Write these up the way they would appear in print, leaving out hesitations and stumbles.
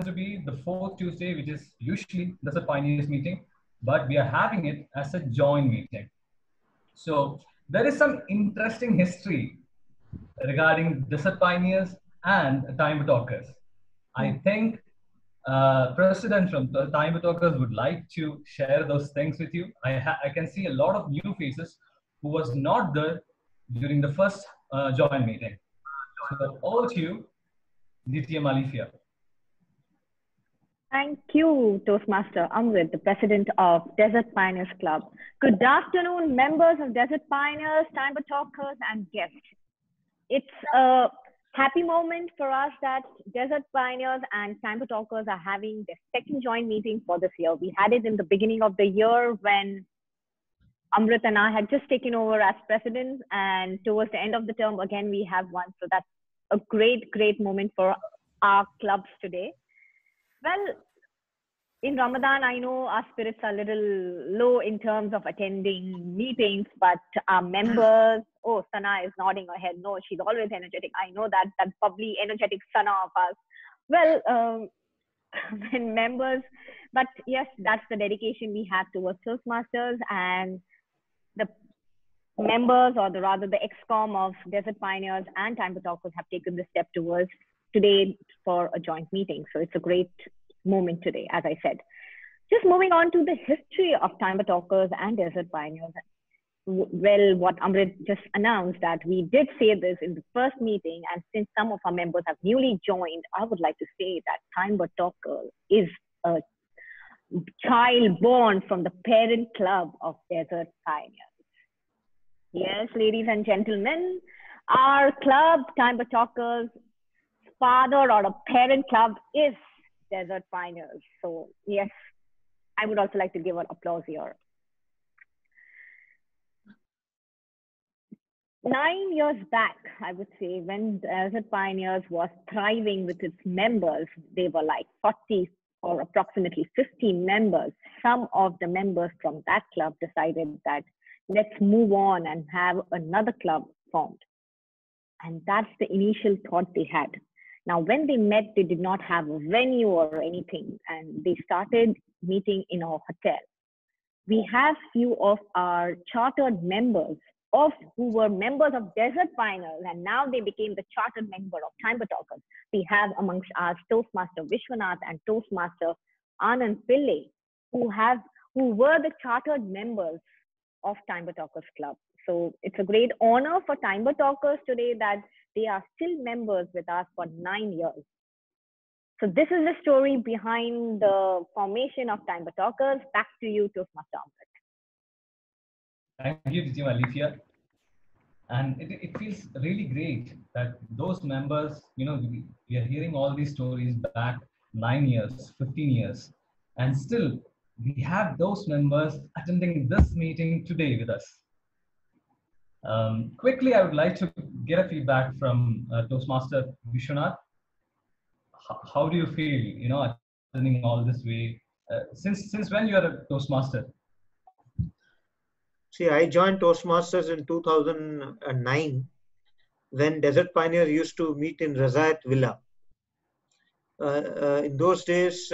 to be the fourth Tuesday, which is usually the Pioneers meeting, but we are having it as a joint meeting. So there is some interesting history regarding Desert Pioneers and Time Talkers. I think President from the Time Talkers would like to share those things with you. I can see a lot of new faces who was not there during the first joint meeting. So over to you, DTM Alifia. Thank you, Toastmaster Amrit, the president of Desert Pioneers Club. Good afternoon, members of Desert Pioneers, Time Talkers, and guests. It's a happy moment for us that Desert Pioneers and Time Talkers are having their second joint meeting for this year. We had it in the beginning of the year when Amrit and I had just taken over as president, and towards the end of the term, again, we have one. So that's a great, great moment for our clubs today. Well, in Ramadan, I know our spirits are a little low in terms of attending meetings, but our members, oh, Sana is nodding her head. No, she's always energetic. I know that bubbly, energetic Sana of us. Well, when members, but yes, that's the dedication we have towards Toastmasters, and the members, or rather the EXCOM of Desert Pioneers and Time Talkers have taken the step towards today for a joint meeting. So it's a great moment today, as I said. Just moving on to the history of Time Talkers and Desert Pioneers. Well, what Amrit just announced, that we did say this in the first meeting, and since some of our members have newly joined, I would like to say that Time Talker is a child born from the parent club of Desert Pioneers. Yes, ladies and gentlemen, our club, Time Talkers, father or a parent club is Desert Pioneers. So yes, I would also like to give an applause here. 9 years back, I would say, when Desert Pioneers was thriving with its members, they were like 40 or approximately 50 members. Some of the members from that club decided that let's move on and have another club formed. And that's the initial thought they had. Now, when they met, they did not have a venue or anything, and they started meeting in our hotel. We have few of our chartered members who were members of Desert Pioneers, and now they became the chartered member of Time Talkers. We have amongst us Toastmaster Vishwanath and Toastmaster Anand Pillai, who were the chartered members of Time Talkers Club. So it's a great honor for Time Talkers today that they are still members with us for 9 years. So this is the story behind the formation of Time Talkers. Back to you, Toastmaster Amrit. Thank you, DTM Alifia. And it feels really great that those members, we are hearing all these stories back 9 years, 15 years, and still we have those members attending this meeting today with us. Quickly, I would like to get a feedback from Toastmaster Vishwanath. How do you feel, attending all this way? Since when you are a Toastmaster? See, I joined Toastmasters in 2009 when Desert Pioneers used to meet in Razayat Villa. In those days,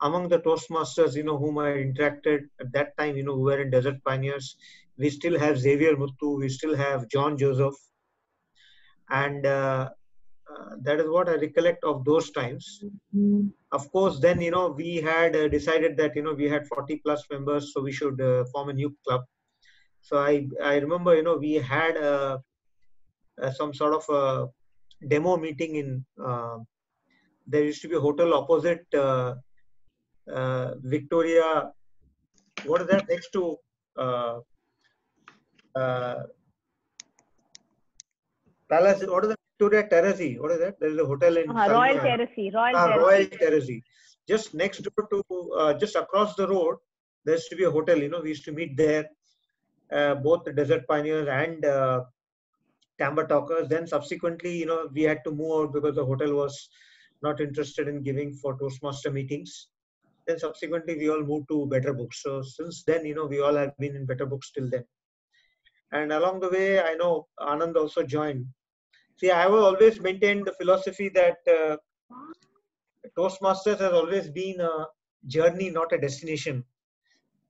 among the Toastmasters, whom I interacted at that time, who were in Desert Pioneers, we still have Xavier Muttu, we still have John Joseph, and that is what I recollect of those times. Mm-hmm. Of course, then, we had decided that, we had 40 plus members, so we should form a new club. So I remember, we had some sort of a demo meeting in, there used to be a hotel opposite Victoria, what is that, next to Palace, what is that? Victoria Terrace. What is that? There is a hotel in Royal Terrace. Royal Terrace. Just next door to, just across the road, there used to be a hotel. We used to meet there, both the Desert Pioneers and Time Talkers. Then subsequently, we had to move out because the hotel was not interested in giving for Toastmaster meetings. Then subsequently, we all moved to Better Books. So since then, we all have been in Better Books till then. And along the way, I know Anand also joined. See, I have always maintained the philosophy that Toastmasters has always been a journey, not a destination.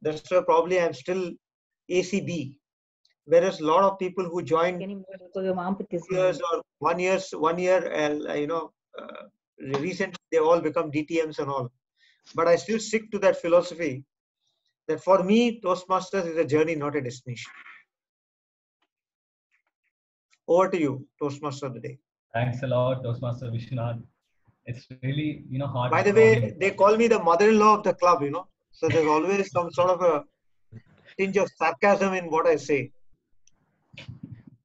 That's why probably I'm still ACB. Whereas a lot of people who join years or 1 year, recently they all become DTMs and all. But I still stick to that philosophy that for me, Toastmasters is a journey, not a destination. Over to you, Toastmaster of the day. Thanks a lot, Toastmaster Vishwanath. It's really, hard. By the way, they call me the mother-in-law of the club, So there's always some sort of a tinge of sarcasm in what I say.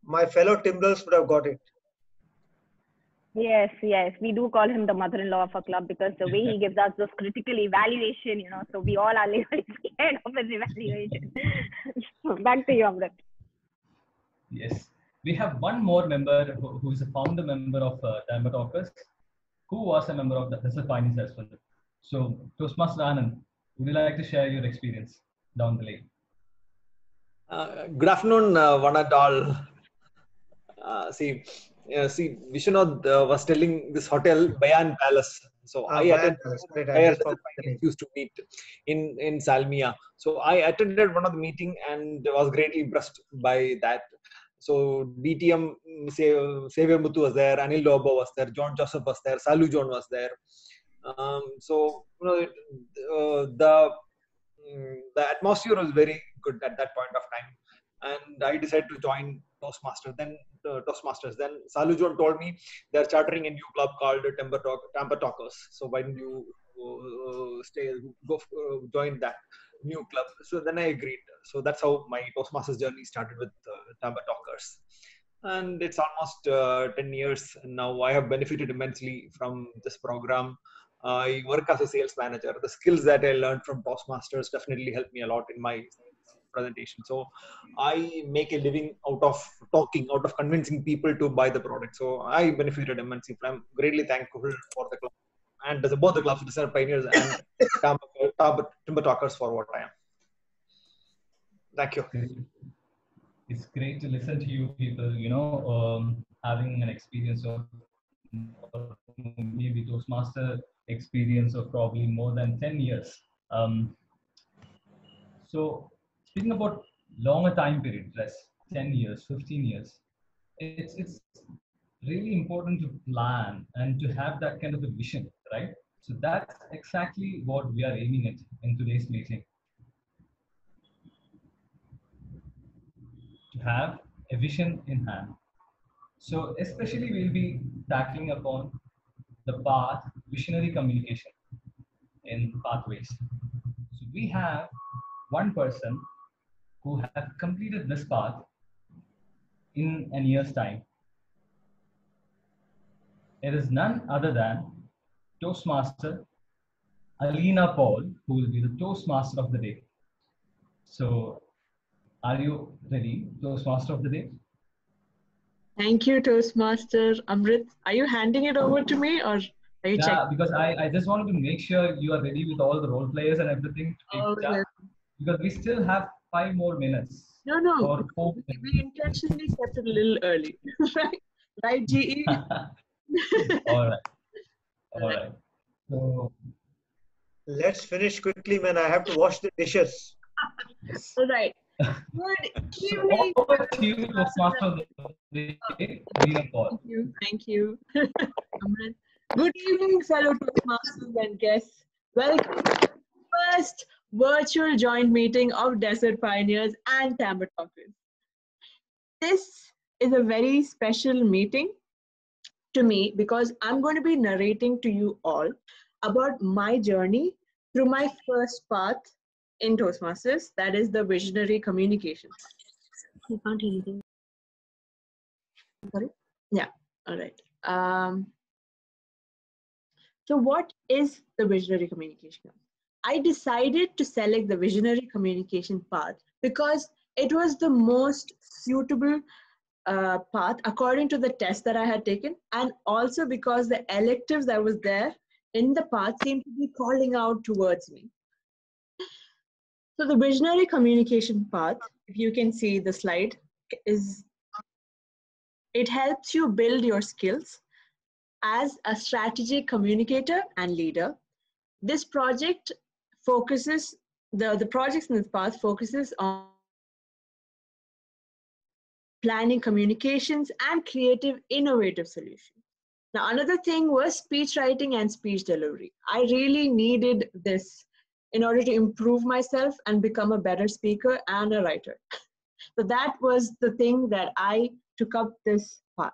My fellow Timbrels would have got it. Yes, we do call him the mother-in-law of a club because the way he gives us those critical evaluation, so we all are really scared of his evaluation. Back to you, Amrit. Yes, we have one more member who is a founder member of Timbre Talkers, who was a member of the Desert Pioneers as well. So, Toastmaster Anand, would you like to share your experience down the lane? Good afternoon, one and all. See, Vishwanath was telling this hotel, Bayan Palace. So I attended. Used to meet in Salmia. So I attended one of the meeting and was greatly impressed by that. So DTM Xavier Muthu was there, Anil Lobo was there, John Joseph was there, Salu John was there. The atmosphere was very good at that point of time, and I decided to join Toastmasters. Then Salu John told me they're chartering a new club called Timbre Talkers. So why don't you join that new club? So then I agreed. So that's how my Toastmasters journey started with Timbre Talkers, and it's almost 10 years now. I have benefited immensely from this program. I work as a sales manager. The skills that I learned from Toastmasters definitely helped me a lot in my presentation. So I make a living out of talking, out of convincing people to buy the product. So I benefited immensely. I'm greatly thankful for the club and both the clubs, Desert Pioneers and Timbre Talkers, for what I am. Thank you. It's great to listen to you people, having an experience of maybe Toastmaster experience of probably more than 10 years. So speaking about longer time period, 10 years, 15 years, it's really important to plan and to have that kind of a vision, right? So that's exactly what we are aiming at in today's meeting. To have a vision in hand. So especially we'll be tackling upon the path, visionary communication in pathways. So we have one person who have completed this path in a year's time. It is none other than Toastmaster Alina Paul, who will be the Toastmaster of the day. So are you ready, Toastmaster of the day? Thank you, Toastmaster Amrit. Are you handing it over to me, or are you checking? Yeah, because I just wanted to make sure you are ready with all the role players and everything. Yes. Because we still have 5 more minutes. No. Or 4 minutes. We intentionally kept it a little early. Right, GE? All right. So let's finish quickly, man. I have to wash the dishes. Yes. All right. Good evening. So over to you, Toastmaster of the day, Alina Paul. Thank you. Amrit. Good evening, fellow Toastmasters and guests. Welcome to the first virtual joint meeting of Desert Pioneers and Timbre Talkers. This is a very special meeting to me because I'm going to be narrating to you all about my journey through my first path in Toastmasters, that is the visionary communication. I can't hear anything. Sorry? Yeah, all right. So what is the visionary communication? I decided to select the visionary communication path because it was the most suitable path according to the test that I had taken, and also because the electives that was there in the path seemed to be calling out towards me. So the visionary communication path, if you can see the slide, it helps you build your skills as a strategic communicator and leader. This project focuses, the projects in this path focuses on planning communications and creative, innovative solutions. Now, another thing was speech writing and speech delivery. I really needed this in order to improve myself and become a better speaker and a writer. So that was the thing that I took up this path.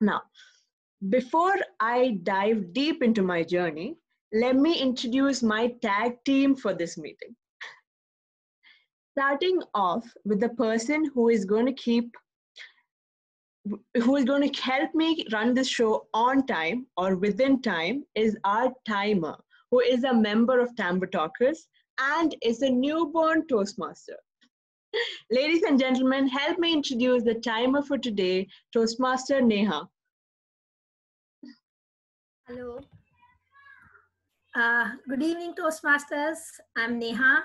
Now, before I dive deep into my journey, let me introduce my tag team for this meeting. Starting off with the person who is going to help me run this show on time or within time is our timer, who is a member of Timbre Talkers and is a newborn Toastmaster. Ladies and gentlemen, help me introduce the timer for today, Toastmaster Neha. Hello. Good evening, Toastmasters. I'm Neha.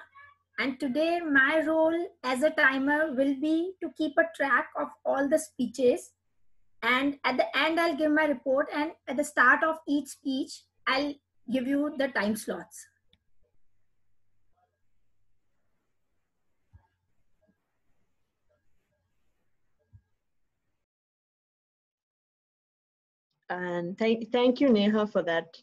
And today my role as a timer will be to keep a track of all the speeches. And at the end, I'll give my report. And at the start of each speech, I'll give you the time slots. And thank you, Neha, for that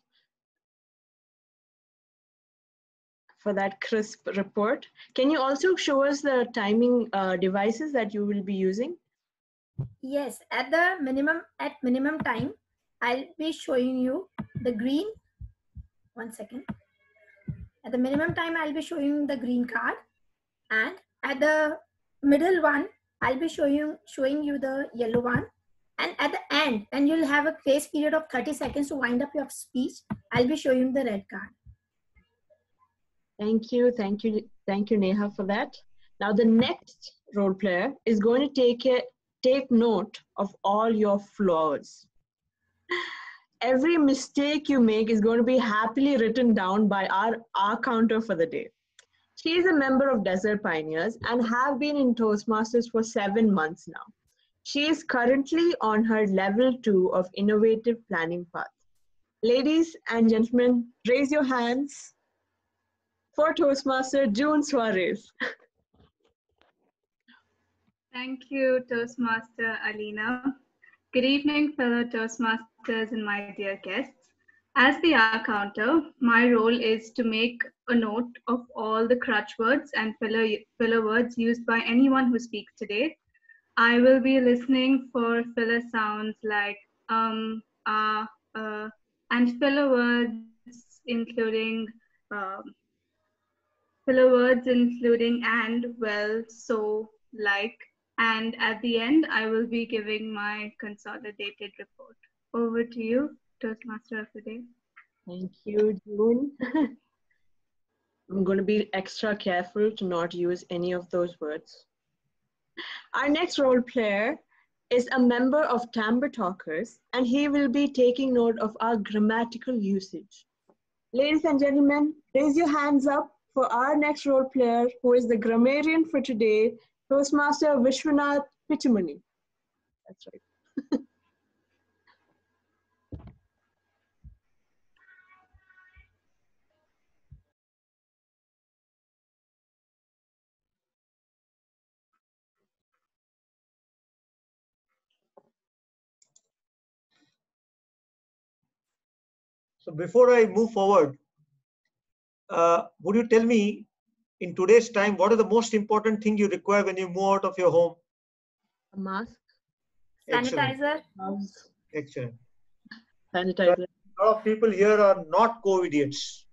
crisp report. Can you also show us the timing devices that you will be using? Yes, at minimum time, I'll be showing you the green. 1 second. At the minimum time, I'll be showing the green card, and at the middle one, I'll be showing you the yellow one. And at the end, and you'll have a grace period of 30 seconds to wind up your speech, I'll be showing you the red card. Thank you, Neha, for that. Now the next role player is going to take note of all your flaws. Every mistake you make is going to be happily written down by our counter for the day. She is a member of Desert Pioneers and have been in Toastmasters for 7 months now. She is currently on her level 2 of innovative planning path. Ladies and gentlemen, raise your hands for Toastmaster June Suarez. Thank you, Toastmaster Alina. Good evening, fellow Toastmasters and my dear guests. As the R counter, my role is to make a note of all the crutch words and filler words used by anyone who speaks today. I will be listening for filler sounds like and filler words including and, well, so, like, and at the end, I will be giving my consolidated report. Over to you, Toastmaster of the day. Thank you, June. I'm going to be extra careful to not use any of those words. Our next role player is a member of Timbre Talkers, and he will be taking note of our grammatical usage. Ladies and gentlemen, raise your hands up for our next role player, who is the grammarian for today, Toastmaster Vishwanath Pichumani. That's right. So before I move forward, would you tell me, in today's time, what are the most important thing you require when you move out of your home? A mask. Sanitizer. Excellent. Sanitizer. A lot of people here are not COVIDiots,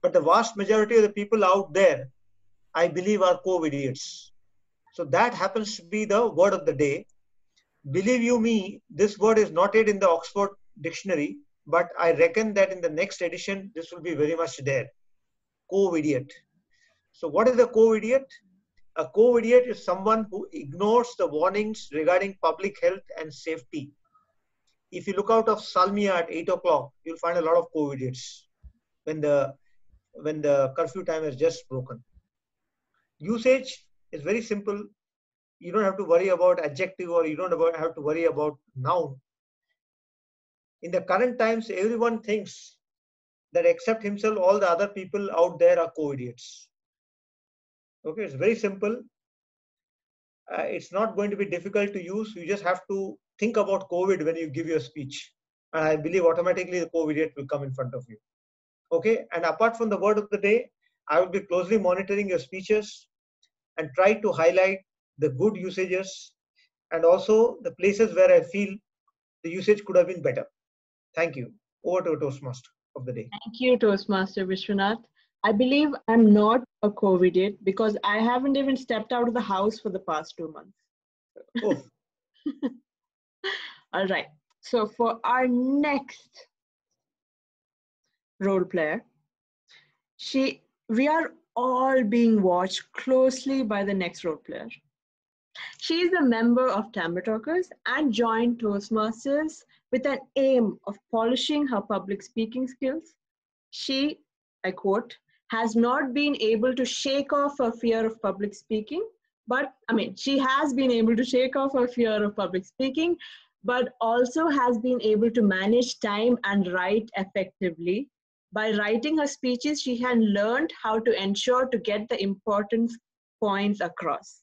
but the vast majority of the people out there, I believe, are COVIDiots. So that happens to be the word of the day. Believe you me, this word is not yet in the Oxford Dictionary, but I reckon that in the next edition, this will be very much there. COVIDiot. So what is a COVIDiot? A COVIDiot is someone who ignores the warnings regarding public health and safety. If you look out of Salmia at 8 o'clock, you'll find a lot of COVIDiots when the curfew time is just broken. Usage is very simple. You don't have to worry about adjective, or you don't have to worry about noun. In the current times, everyone thinks that except himself, all the other people out there are co-idiots. Okay, it's very simple. It's not going to be difficult to use. You just have to think about COVID when you give your speech. I believe automatically the co-idiot will come in front of you. Okay, and apart from the word of the day, I will be closely monitoring your speeches and try to highlight the good usages and also the places where I feel the usage could have been better. Thank you. Over to Toastmaster of the day. Thank you, Toastmaster Vishwanath. I believe I'm not a COVID because I haven't even stepped out of the house for the past 2 months. Oh. All right. So for our next role player, we are all being watched closely by the next role player. She is a member of Timbre Talkers and joined Toastmasters with an aim of polishing her public speaking skills. She, I quote, has not been able to shake off her fear of public speaking, she has been able to shake off her fear of public speaking, but also has been able to manage time and write effectively. By writing her speeches, she has learned how to ensure to get the important points across.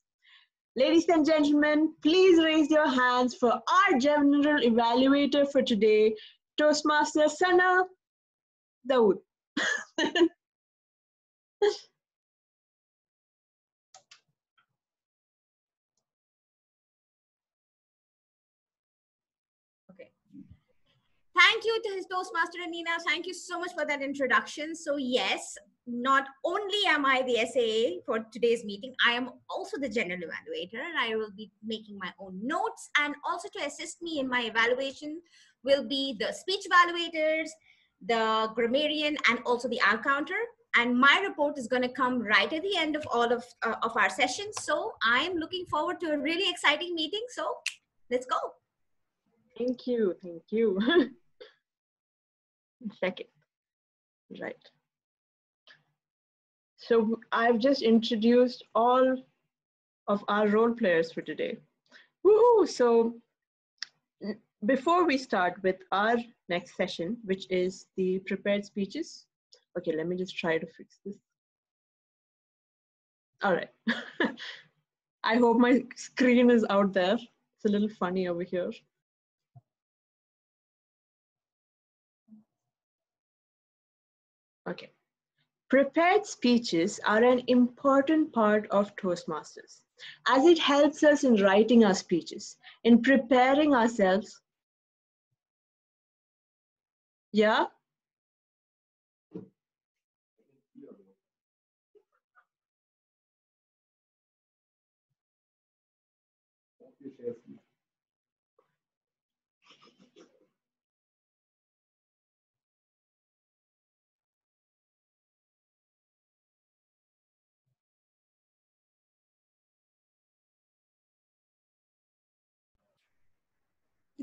Ladies and gentlemen, please raise your hands for our general evaluator for today, Toastmaster Sana Dawood. Okay. Thank you to his Toastmaster Alina. Thank you so much for that introduction. So yes, not only am I the SAA for today's meeting, I am also the general evaluator, and I will be making my own notes, and also to assist me in my evaluation will be the speech evaluators, the grammarian, and also the R counter. And my report is going to come right at the end of all of our sessions. So I'm looking forward to a really exciting meeting. So let's go. Thank you. Thank you. Second. Right. So I've just introduced all of our role players for today. Woohoo! So before we start with our next session, which is the prepared speeches. Okay, let me just try to fix this. All right. I hope my screen is out there. It's a little funny over here. Okay. Prepared speeches are an important part of Toastmasters, as it helps us in writing our speeches, in preparing ourselves. Yeah?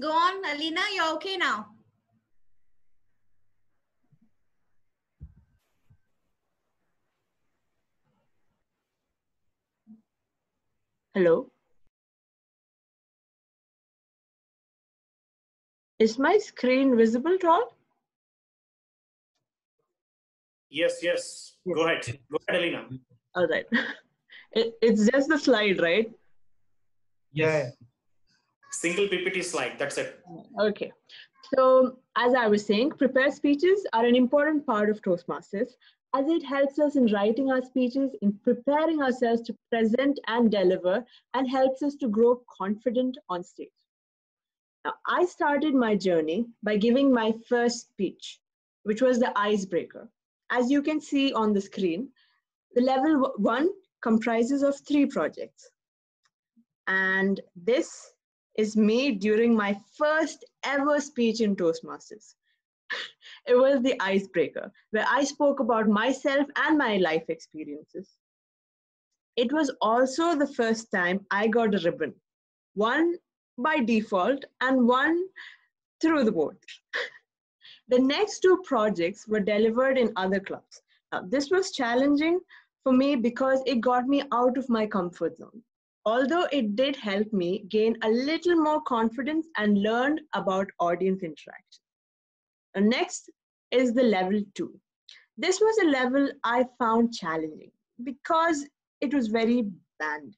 Go on, Alina, you're okay now. Hello? Is my screen visible at all? Yes, yes. Go ahead. Go ahead, Alina. All right. It's just the slide, right? Yes. Single PPT slide. That's it. Okay. So as I was saying, prepared speeches are an important part of Toastmasters, as it helps us in writing our speeches, in preparing ourselves to present and deliver, and helps us to grow confident on stage. Now, I started my journey by giving my first speech, which was the icebreaker. As you can see on the screen, the level 1 comprises of 3 projects. And this is made during my first ever speech in Toastmasters. It was the icebreaker, where I spoke about myself and my life experiences. It was also the first time I got a ribbon, one by default and one through the board. The next 2 projects were delivered in other clubs. Now, this was challenging for me because it got me out of my comfort zone. Although it did help me gain a little more confidence and learn about audience interaction. Next is the level 2. This was a level I found challenging because it was very bland.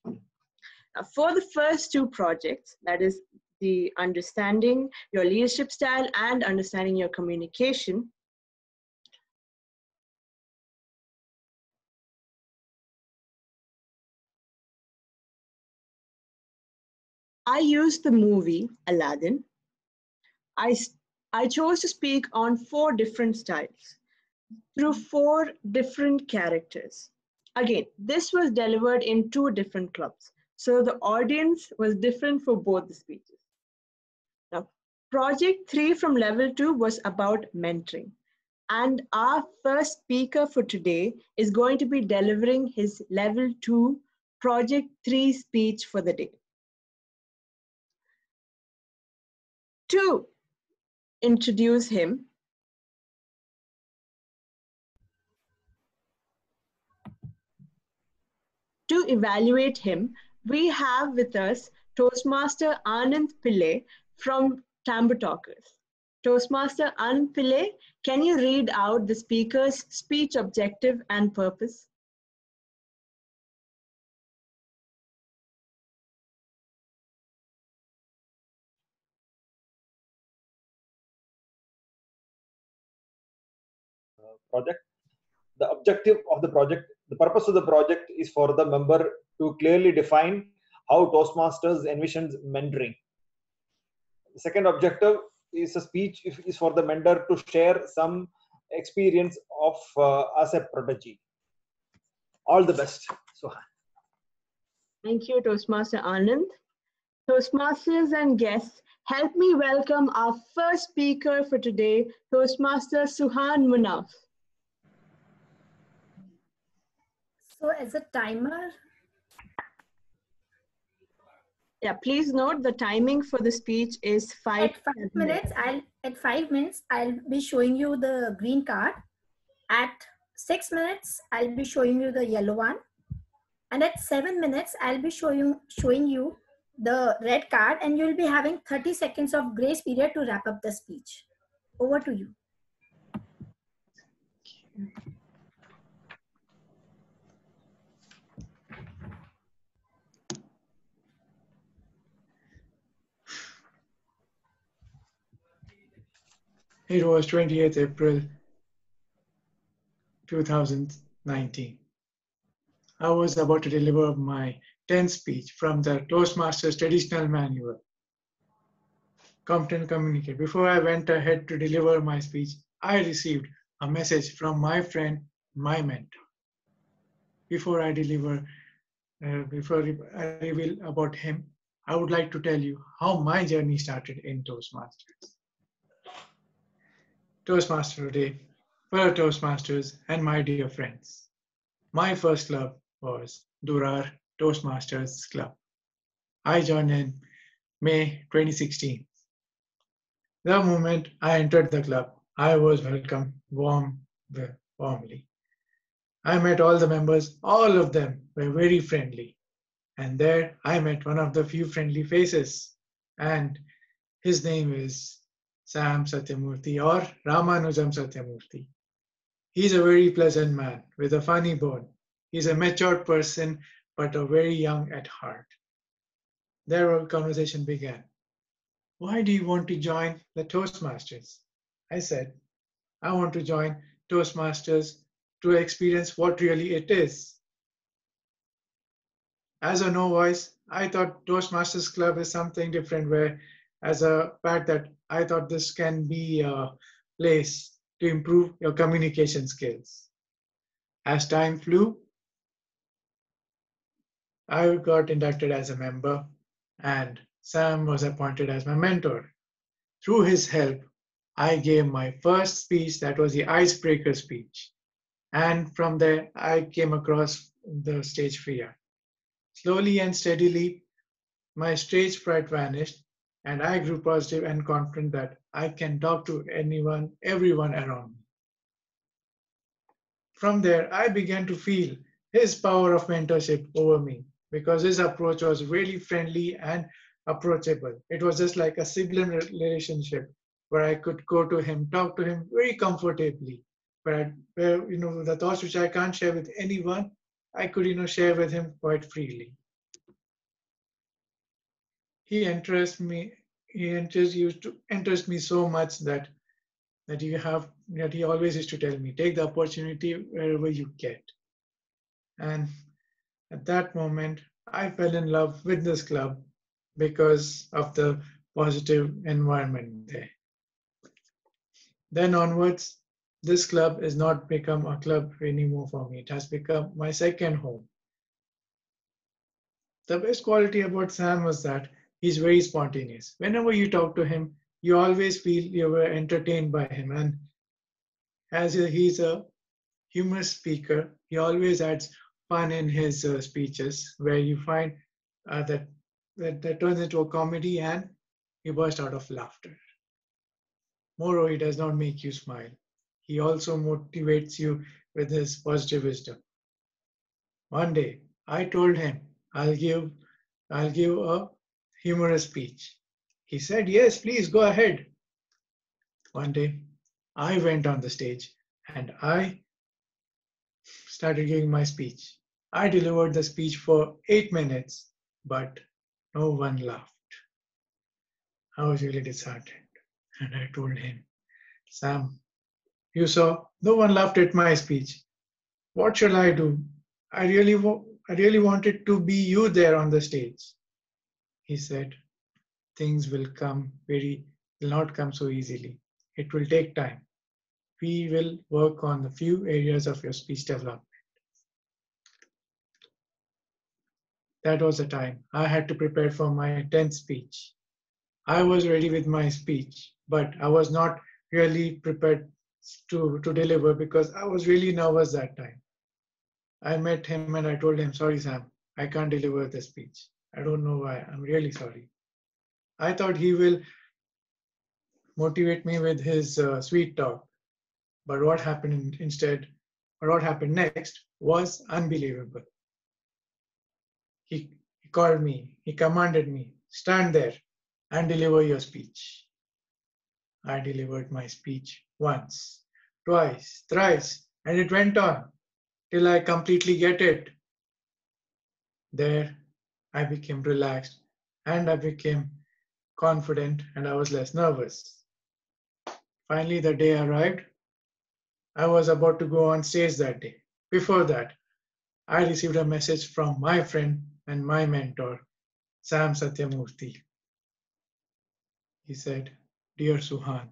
For the first 2 projects, that is the understanding your leadership style and understanding your communication, I used the movie Aladdin. I chose to speak on 4 different styles through 4 different characters. Again, this was delivered in 2 different clubs, so the audience was different for both the speeches. Now, project 3 from level 2 was about mentoring. And our first speaker for today is going to be delivering his level 2 project 3 speech for the day. To introduce him, to evaluate him, we have with us Toastmaster Anand Pillai from Timbre Talkers. Toastmaster Anand Pillai, can you read out the speaker's speech objective and purpose? Project. The objective of the project, the purpose of the project is for the member to clearly define how Toastmasters envisions mentoring. The second objective is a speech is for the mentor to share some experience of as a prodigy. All the best, Suhaan. Thank you, Toastmaster Anand. Toastmasters and guests, help me welcome our first speaker for today, Toastmaster Suhaan Abdulmunaf. So as a timer, yeah, please note the timing for the speech is 5 at 5 minutes. At 5 minutes, I'll be showing you the green card. At 6 minutes, I'll be showing you the yellow one. And at 7 minutes, I'll be showing you the red card, and you'll be having 30 seconds of grace period to wrap up the speech. Over to you. It was 28th April 2019. I was about to deliver my 10th speech from the Toastmasters traditional manual, Competent Communicate. Before I went ahead to deliver my speech, I received a message from my friend, my mentor. Before I reveal about him, I would like to tell you how my journey started in Toastmasters. Toastmaster Day, fellow Toastmasters, and my dear friends. My first club was Durar Toastmasters Club. I joined in May 2016. The moment I entered the club, I was welcomed warmly. I met all the members, all of them were very friendly. And there I met one of the few friendly faces, and his name is Sam Satyamurthy or Ramanujam Satyamurthy. He's a very pleasant man with a funny bone. He's a matured person, but a very young at heart. There our conversation began. Why do you want to join the Toastmasters? I said, I want to join Toastmasters to experience what really it is. As a novice, I thought Toastmasters Club is something different, where as a fact that I thought this can be a place to improve your communication skills. As time flew, I got inducted as a member, and Sam was appointed as my mentor. Through his help, I gave my first speech, that was the icebreaker speech. And from there, I came across the stage fear. Slowly and steadily, my stage fright vanished, and I grew positive and confident that I can talk to anyone, everyone around me. From there, I began to feel his power of mentorship over me, because his approach was really friendly and approachable. It was just like a sibling relationship where I could go to him, talk to him very comfortably, where the thoughts which I can't share with anyone, I could share with him quite freely. He interests me. Used to interest me so much that he always used to tell me, take the opportunity wherever you get. And at that moment, I fell in love with this club because of the positive environment there. Then onwards, this club has not become a club anymore for me. It has become my second home. The best quality about Sam was that he's very spontaneous. Whenever you talk to him, you always feel you were entertained by him. And as he's a humorous speaker, he always adds fun in his speeches, where you find that turns into a comedy and you burst out of laughter. Moreover, he does not make you smile. He also motivates you with his positive wisdom. One day, I told him, I'll give a humorous speech. He said, yes, please go ahead. One day, I went on the stage and I started giving my speech. I delivered the speech for 8 minutes, but no one laughed. I was really disheartened. And I told him, Sam, you saw, no one laughed at my speech. What shall I do? I really wanted to be you there on the stage. He said, things will not come so easily. It will take time. We will work on the few areas of your speech development. That was the time I had to prepare for my 10th speech. I was ready with my speech, but I was not really prepared to deliver because I was really nervous that time. I met him and I told him, sorry, Sam, I can't deliver the speech. I don't know why. I'm really sorry. I thought he will motivate me with his sweet talk. But what happened next was unbelievable. He called me, he commanded me, stand there and deliver your speech. I delivered my speech once, twice, thrice, and it went on till I completely get it. There, I became relaxed and I became confident and I was less nervous. Finally, the day arrived. I was about to go on stage that day. Before that, I received a message from my friend and my mentor, Sam Satyamurthy. He said, dear Suhaan,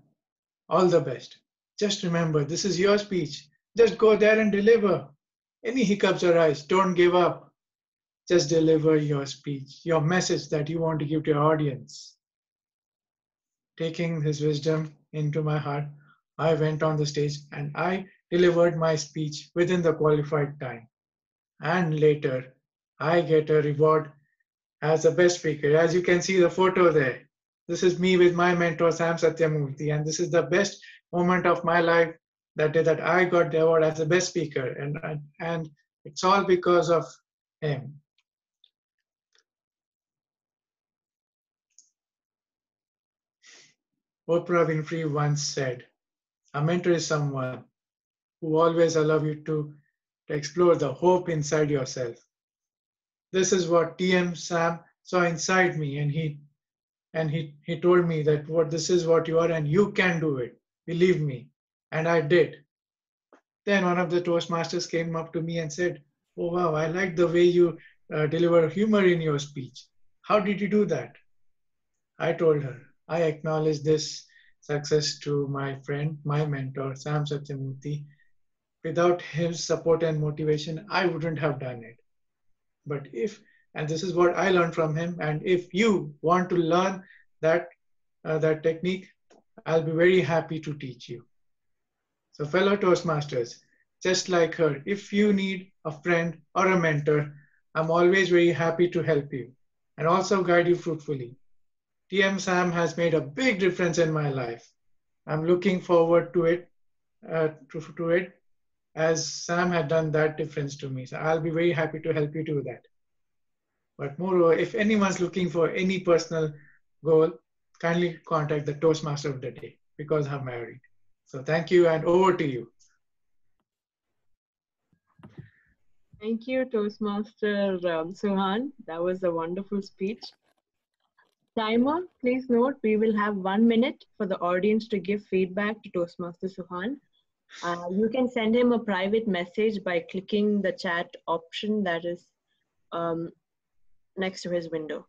all the best. Just remember, this is your speech. Just go there and deliver. Any hiccups arise, don't give up. Just deliver your speech, your message that you want to give to your audience. Taking his wisdom into my heart, I went on the stage and I delivered my speech within the qualified time. And later, I get a reward as the best speaker. As you can see the photo there, this is me with my mentor Sam Satyamurthy, and this is the best moment of my life, that day that I got the award as the best speaker, and it's all because of him. Oprah Winfrey once said, a mentor is someone who always allows you to explore the hope inside yourself. This is what TM Sam saw inside me, and he told me that this is what you are and you can do it. Believe me. And I did. Then one of the Toastmasters came up to me and said, oh wow, I like the way you deliver humor in your speech. How did you do that? I told her, I acknowledge this success to my friend, my mentor, Sam Satyamurthy. Without his support and motivation, I wouldn't have done it. But and this is what I learned from him, and if you want to learn that technique, I'll be very happy to teach you. So fellow Toastmasters, just like her, if you need a friend or a mentor, I'm always very happy to help you and also guide you fruitfully. TM Sam has made a big difference in my life. I'm looking forward to it, as Sam had done that difference to me. So I'll be very happy to help you do that. But moreover, if anyone's looking for any personal goal, kindly contact the Toastmaster of the day. because I'm married. So thank you, and over to you. Thank you, Toastmaster Suhaan. That was a wonderful speech. Timer, please note we will have 1 minute for the audience to give feedback to Toastmaster Suhaan. You can send him a private message by clicking the chat option that is next to his window.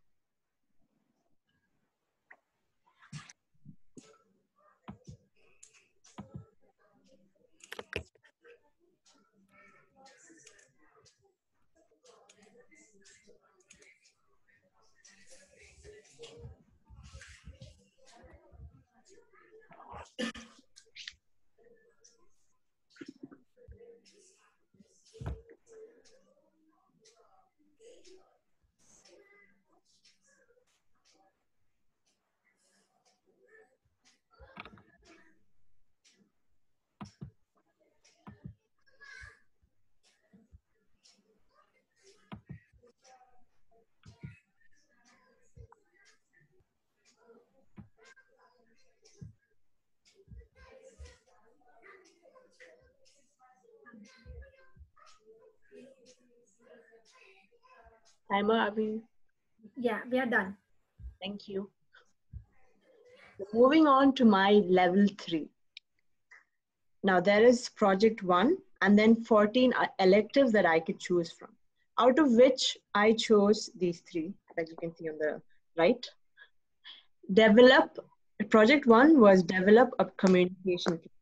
Timer, are we? Yeah, we are done. Thank you. Moving on to my level 3. Now there is project 1 and then 14 electives that I could choose from, out of which I chose these 3 that you can see on the right. Project 1 was develop a communication plan.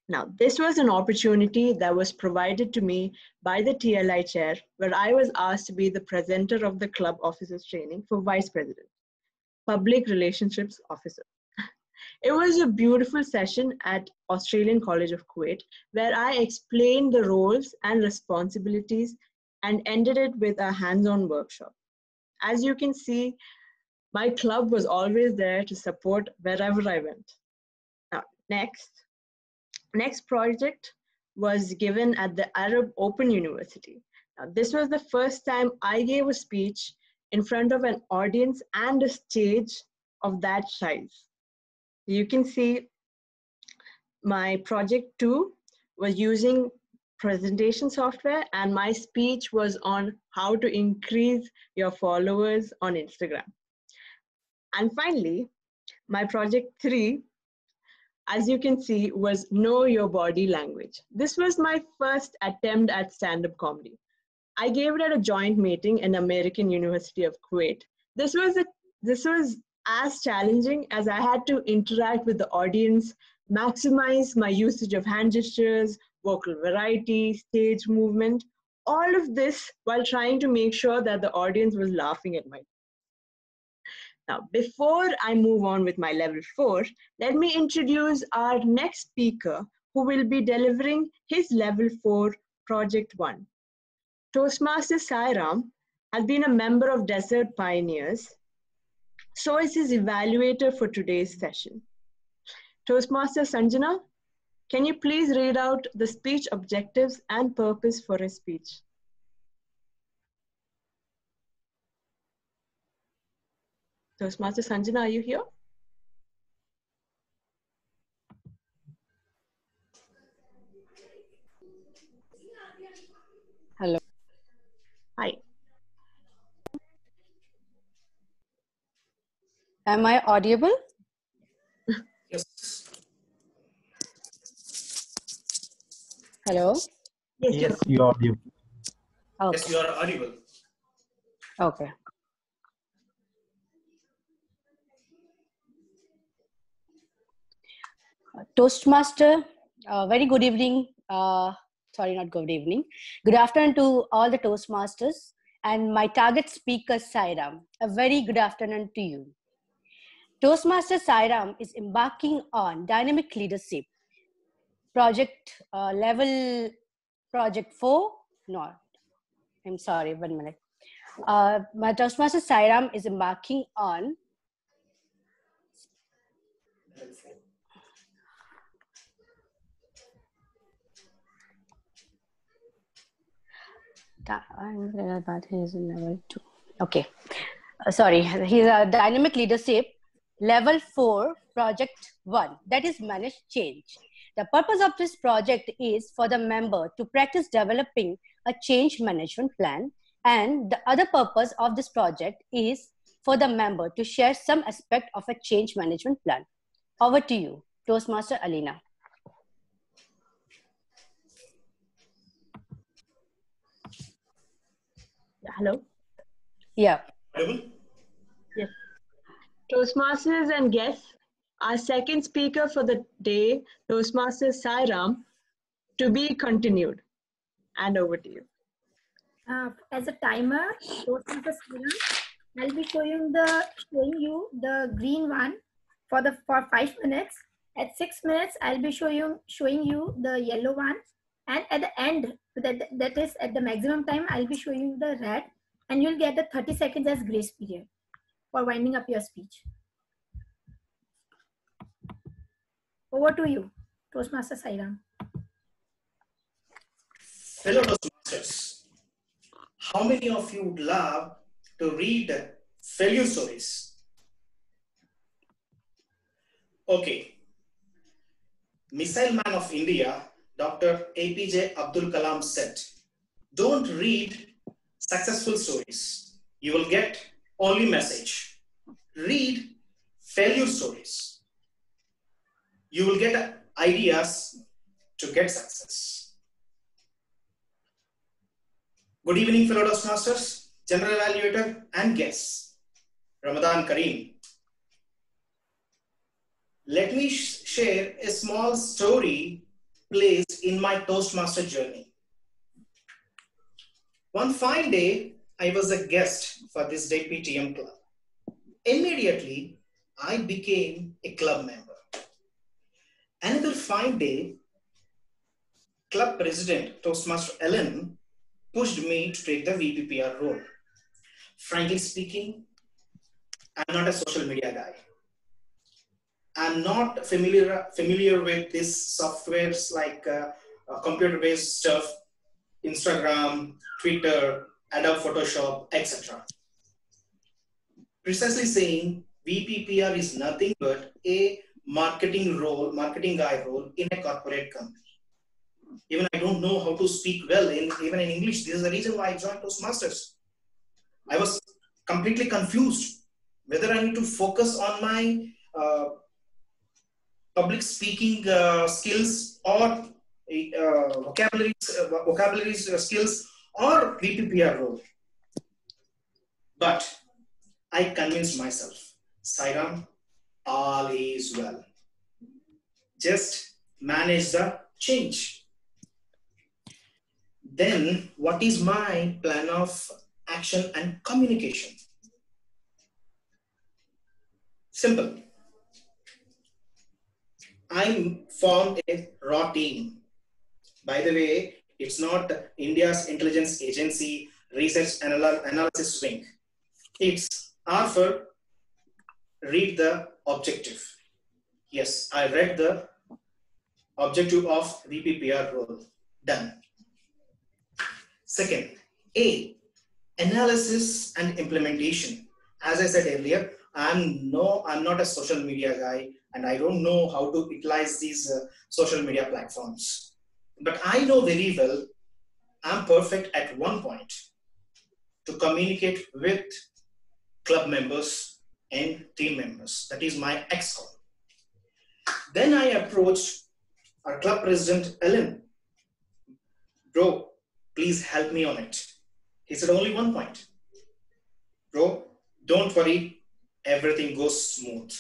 Now, this was an opportunity that was provided to me by the TLI chair, where I was asked to be the presenter of the club officers training for Vice President, Public Relationships Officer. It was a beautiful session at Australian College of Kuwait, where I explained the roles and responsibilities and ended it with a hands-on workshop. As you can see, my club was always there to support wherever I went. Now, next project was given at the Arab Open University. Now, this was the first time I gave a speech in front of an audience and a stage of that size. You can see my project 2 was using presentation software, and my speech was on how to increase your followers on Instagram. And finally, my project 3, as you can see, was know your body language. This was my first attempt at stand-up comedy. I gave it at a joint meeting in American University of Kuwait. This was as challenging as I had to interact with the audience, maximize my usage of hand gestures, vocal variety, stage movement, all of this while trying to make sure that the audience was laughing at my. Now, before I move on with my level 4, let me introduce our next speaker who will be delivering his level 4 project 1. Toastmaster Sai Ram has been a member of Desert Pioneers, so is his evaluator for today's session. Toastmaster Sanjana, can you please read out the speech objectives and purpose for his speech? Toastmaster Sanjana, are you here? Hello. Hi. Am I audible? Yes. Hello? Yes, you are audible. Okay. Yes, you are audible. Okay. Toastmaster, very good evening. Sorry, not good evening. Good afternoon to all the Toastmasters and my target speaker, Sai Ram. A very good afternoon to you. Toastmaster Sai Ram is embarking on dynamic leadership. Project level project 4. No, I'm sorry, 1 minute. My Toastmaster Sai Ram is embarking on he's in level 2. Okay. Sorry, he's a dynamic leadership level 4 Project 1, that is Manage Change. The purpose of this project is for the member to practice developing a change management plan, and the other purpose of this project is for the member to share some aspect of a change management plan. Over to you, Toastmaster Alina. Hello? Yeah. Yes. Toastmasters and guests, our second speaker for the day, Toastmaster Sai Ram, to be continued. And over to you. As a timer, Toastmaster Sai Ram, I'll be showing you the green one for 5 minutes. At 6 minutes, I'll be showing you the yellow one, and at the end, that is at the maximum time, I'll be showing you the red, and you'll get the 30 seconds as grace period for winding up your speech. Over to you, Toastmaster Sai Ram. Fellow Toastmasters, how many of you would love to read failure stories? Okay. Missile Man of India, Dr. APJ Abdul Kalam said, don't read successful stories. You will get only message. Read failure stories. You will get ideas to get success. Good evening, fellow Toastmasters, General Evaluator, and guests. Ramadan Kareem. Let me share a small story placed in my Toastmaster journey. One fine day, I was a guest for this day PTM club. Immediately, I became a club member. Another fine day, club president Toastmaster Alina pushed me to take the VPPR role. Frankly speaking, I'm not a social media guy. I'm not familiar with these softwares like computer-based stuff, Instagram, Twitter, Adobe Photoshop, etc. Precisely saying, VPPR is nothing but a marketing guy role in a corporate company. Even I don't know how to speak well even in English. This is the reason why I joined Toastmasters. I was completely confused whether I need to focus on my public speaking skills or vocabulary skills or VPPR role. But I convinced myself, Sai Ram, all is well. Just manage the change. Then what is my plan of action and communication? Simple. I formed a raw team. By the way, it's not India's intelligence agency research analysis wing. It's Arthur. Read the objective. Yes, I read the objective of VPPR role. Done. Second, A, analysis and implementation. As I said earlier, I'm not a social media guy, and I don't know how to utilize these social media platforms. But I know very well I'm perfect at one point to communicate with club members and team members. That is my EXCOM. Then I approached our club president, Alina. Bro, please help me on it. He said only one point. Bro, don't worry, everything goes smooth.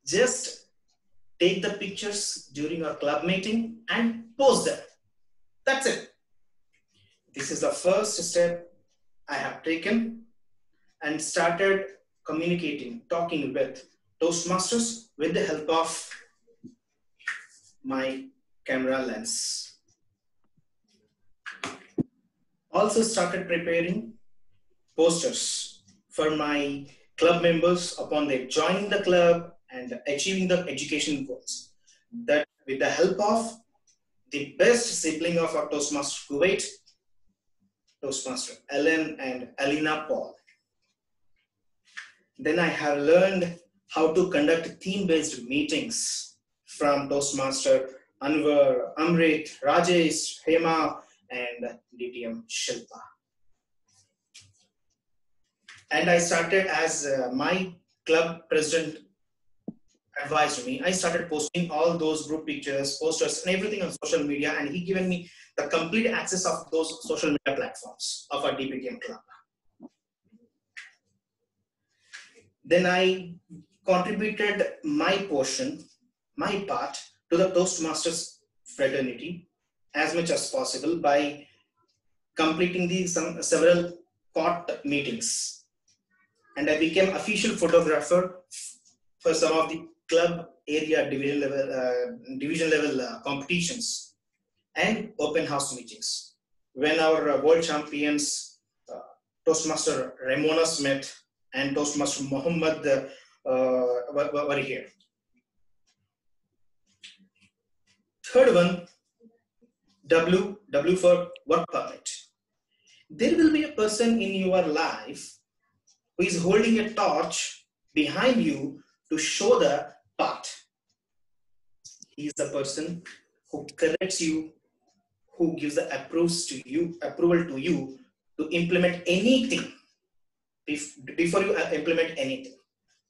Just take the pictures during our club meeting and post them. That's it. This is the first step I have taken and started communicating, talking with Toastmasters with the help of my camera lens. Also started preparing posters for my club members upon their joining the club and achieving the education goals. That with the help of the best sibling of our Toastmaster Kuwait, Toastmaster Alina and Alina Paul. Then I have learned how to conduct theme-based meetings from Toastmaster Anwar, Amrit, Rajesh, Hema, and DTM Shilpa. And I started, as my club president advised me, I started posting all those group pictures, posters, and everything on social media, and he given me the complete access of those social media platforms of our DPTM club. Then I contributed my portion, my part to the Toastmasters fraternity as much as possible by completing several court meetings. And I became official photographer for some of the club area division level competitions and open house meetings. When our world champions, Toastmaster Ramonas met and Toastmaster Muhammad were here. Third one, W for work permit. There will be a person in your life who is holding a torch behind you to show the path. He is the person who corrects you, who gives the approval to you to implement anything before you implement anything.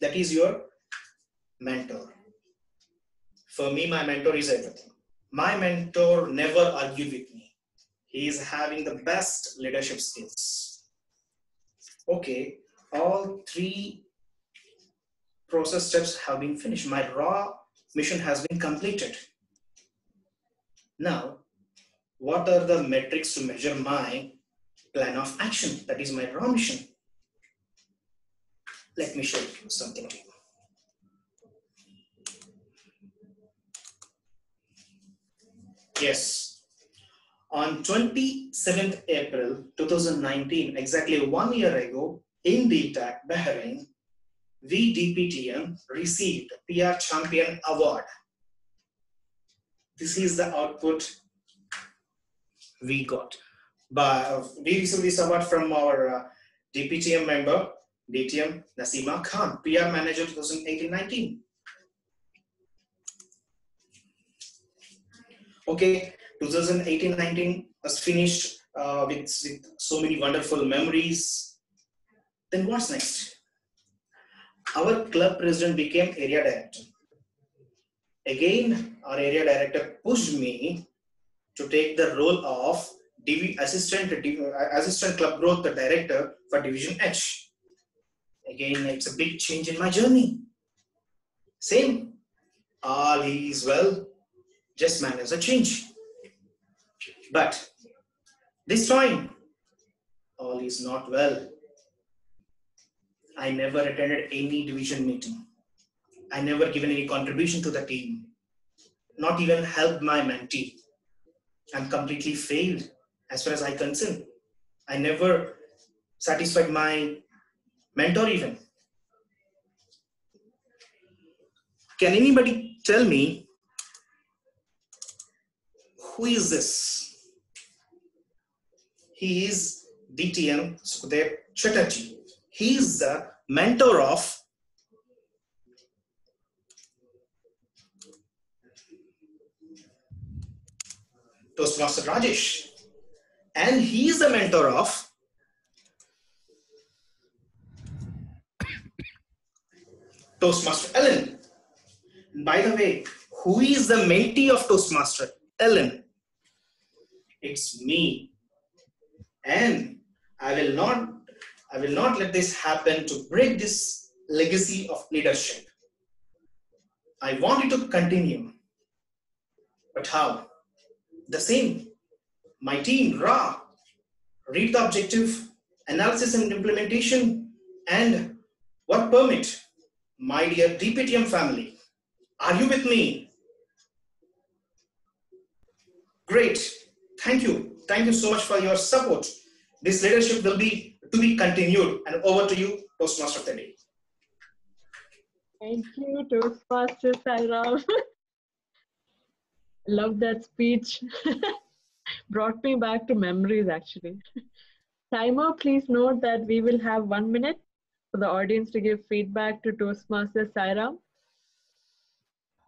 That is your mentor. For me, my mentor is everything. My mentor never argued with me. He is having the best leadership skills. Okay, all three process steps have been finished. My raw mission has been completed. Now, what are the metrics to measure my plan of action? That is my raw mission. Let me show you something. Yes, on 27th April 2019, exactly 1 year ago, in DTAC, Bahrain, we DPTM received PR Champion Award. This is the output we got. But we received this award from our DPTM member, DTM Nasima Khan, PR Manager 2018-19. Okay, 2018-19 was finished with so many wonderful memories. Then what's next? Our club president became area director. Again, our area director pushed me to take the role of assistant club growth director for Division H. Again, it's a big change in my journey. Same, all is well, just manage a change. But this time, all is not well. I never attended any division meeting. I never given any contribution to the team. Not even helped my mentee. I'm completely failed as far as I'm concerned. I never satisfied my mentor even. Can anybody tell me who is this? He is DTM Sukhdev Chatterjee. He is the mentor of Toastmaster Rajesh. And he is the mentor of Toastmaster Ellen. By the way, who is the mentee of Toastmaster Ellen? It's me. And I will not let this happen to break this legacy of leadership. I want it to continue. But how? The same. My team, RA, read the objective, analysis and implementation, and work permit. My dear DPTM family, are you with me? Great. Thank you. Thank you so much for your support. This leadership will be to be continued. And over to you, Toastmaster of the day. Thank you, Toastmaster Sai Ram. Love that speech. Brought me back to memories, actually. Timer, please note that we will have 1 minute for the audience to give feedback to Toastmaster Sai Ram?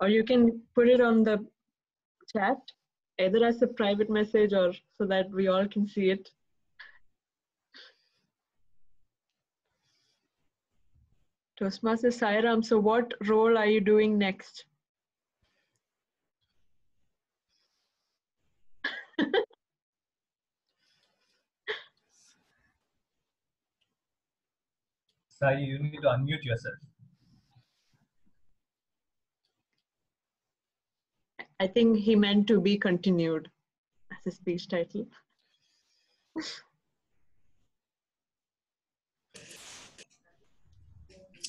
Or you can put it on the chat, either as a private message or so that we all can see it. Toastmaster Sai Ram, so what role are you doing next? Sai, you need to unmute yourself. I think he meant to be continued as a speech title.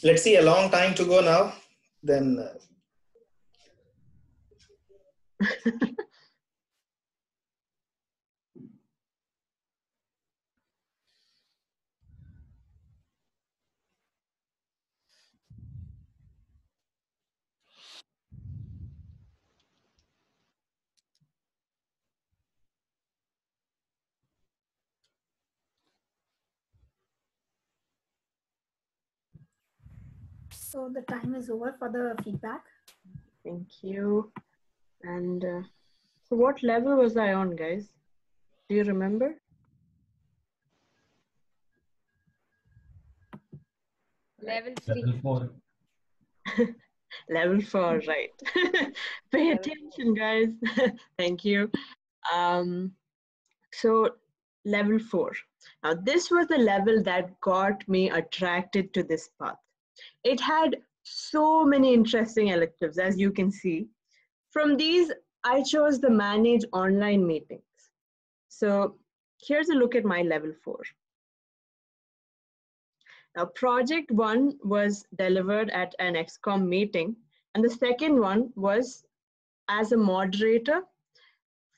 Let's see, a long time to go now. Then So the time is over for the feedback. Thank you. And so what level was I on, guys? Do you remember? Level 3. Level 4. Level 4, right. Pay attention, guys. Thank you. So level 4. Now this was the level that got me attracted to this path. It had so many interesting electives, as you can see. From these, I chose the manage online meetings. So here's a look at my level 4. Now, project 1 was delivered at an EXCOM meeting, and the second one was as a moderator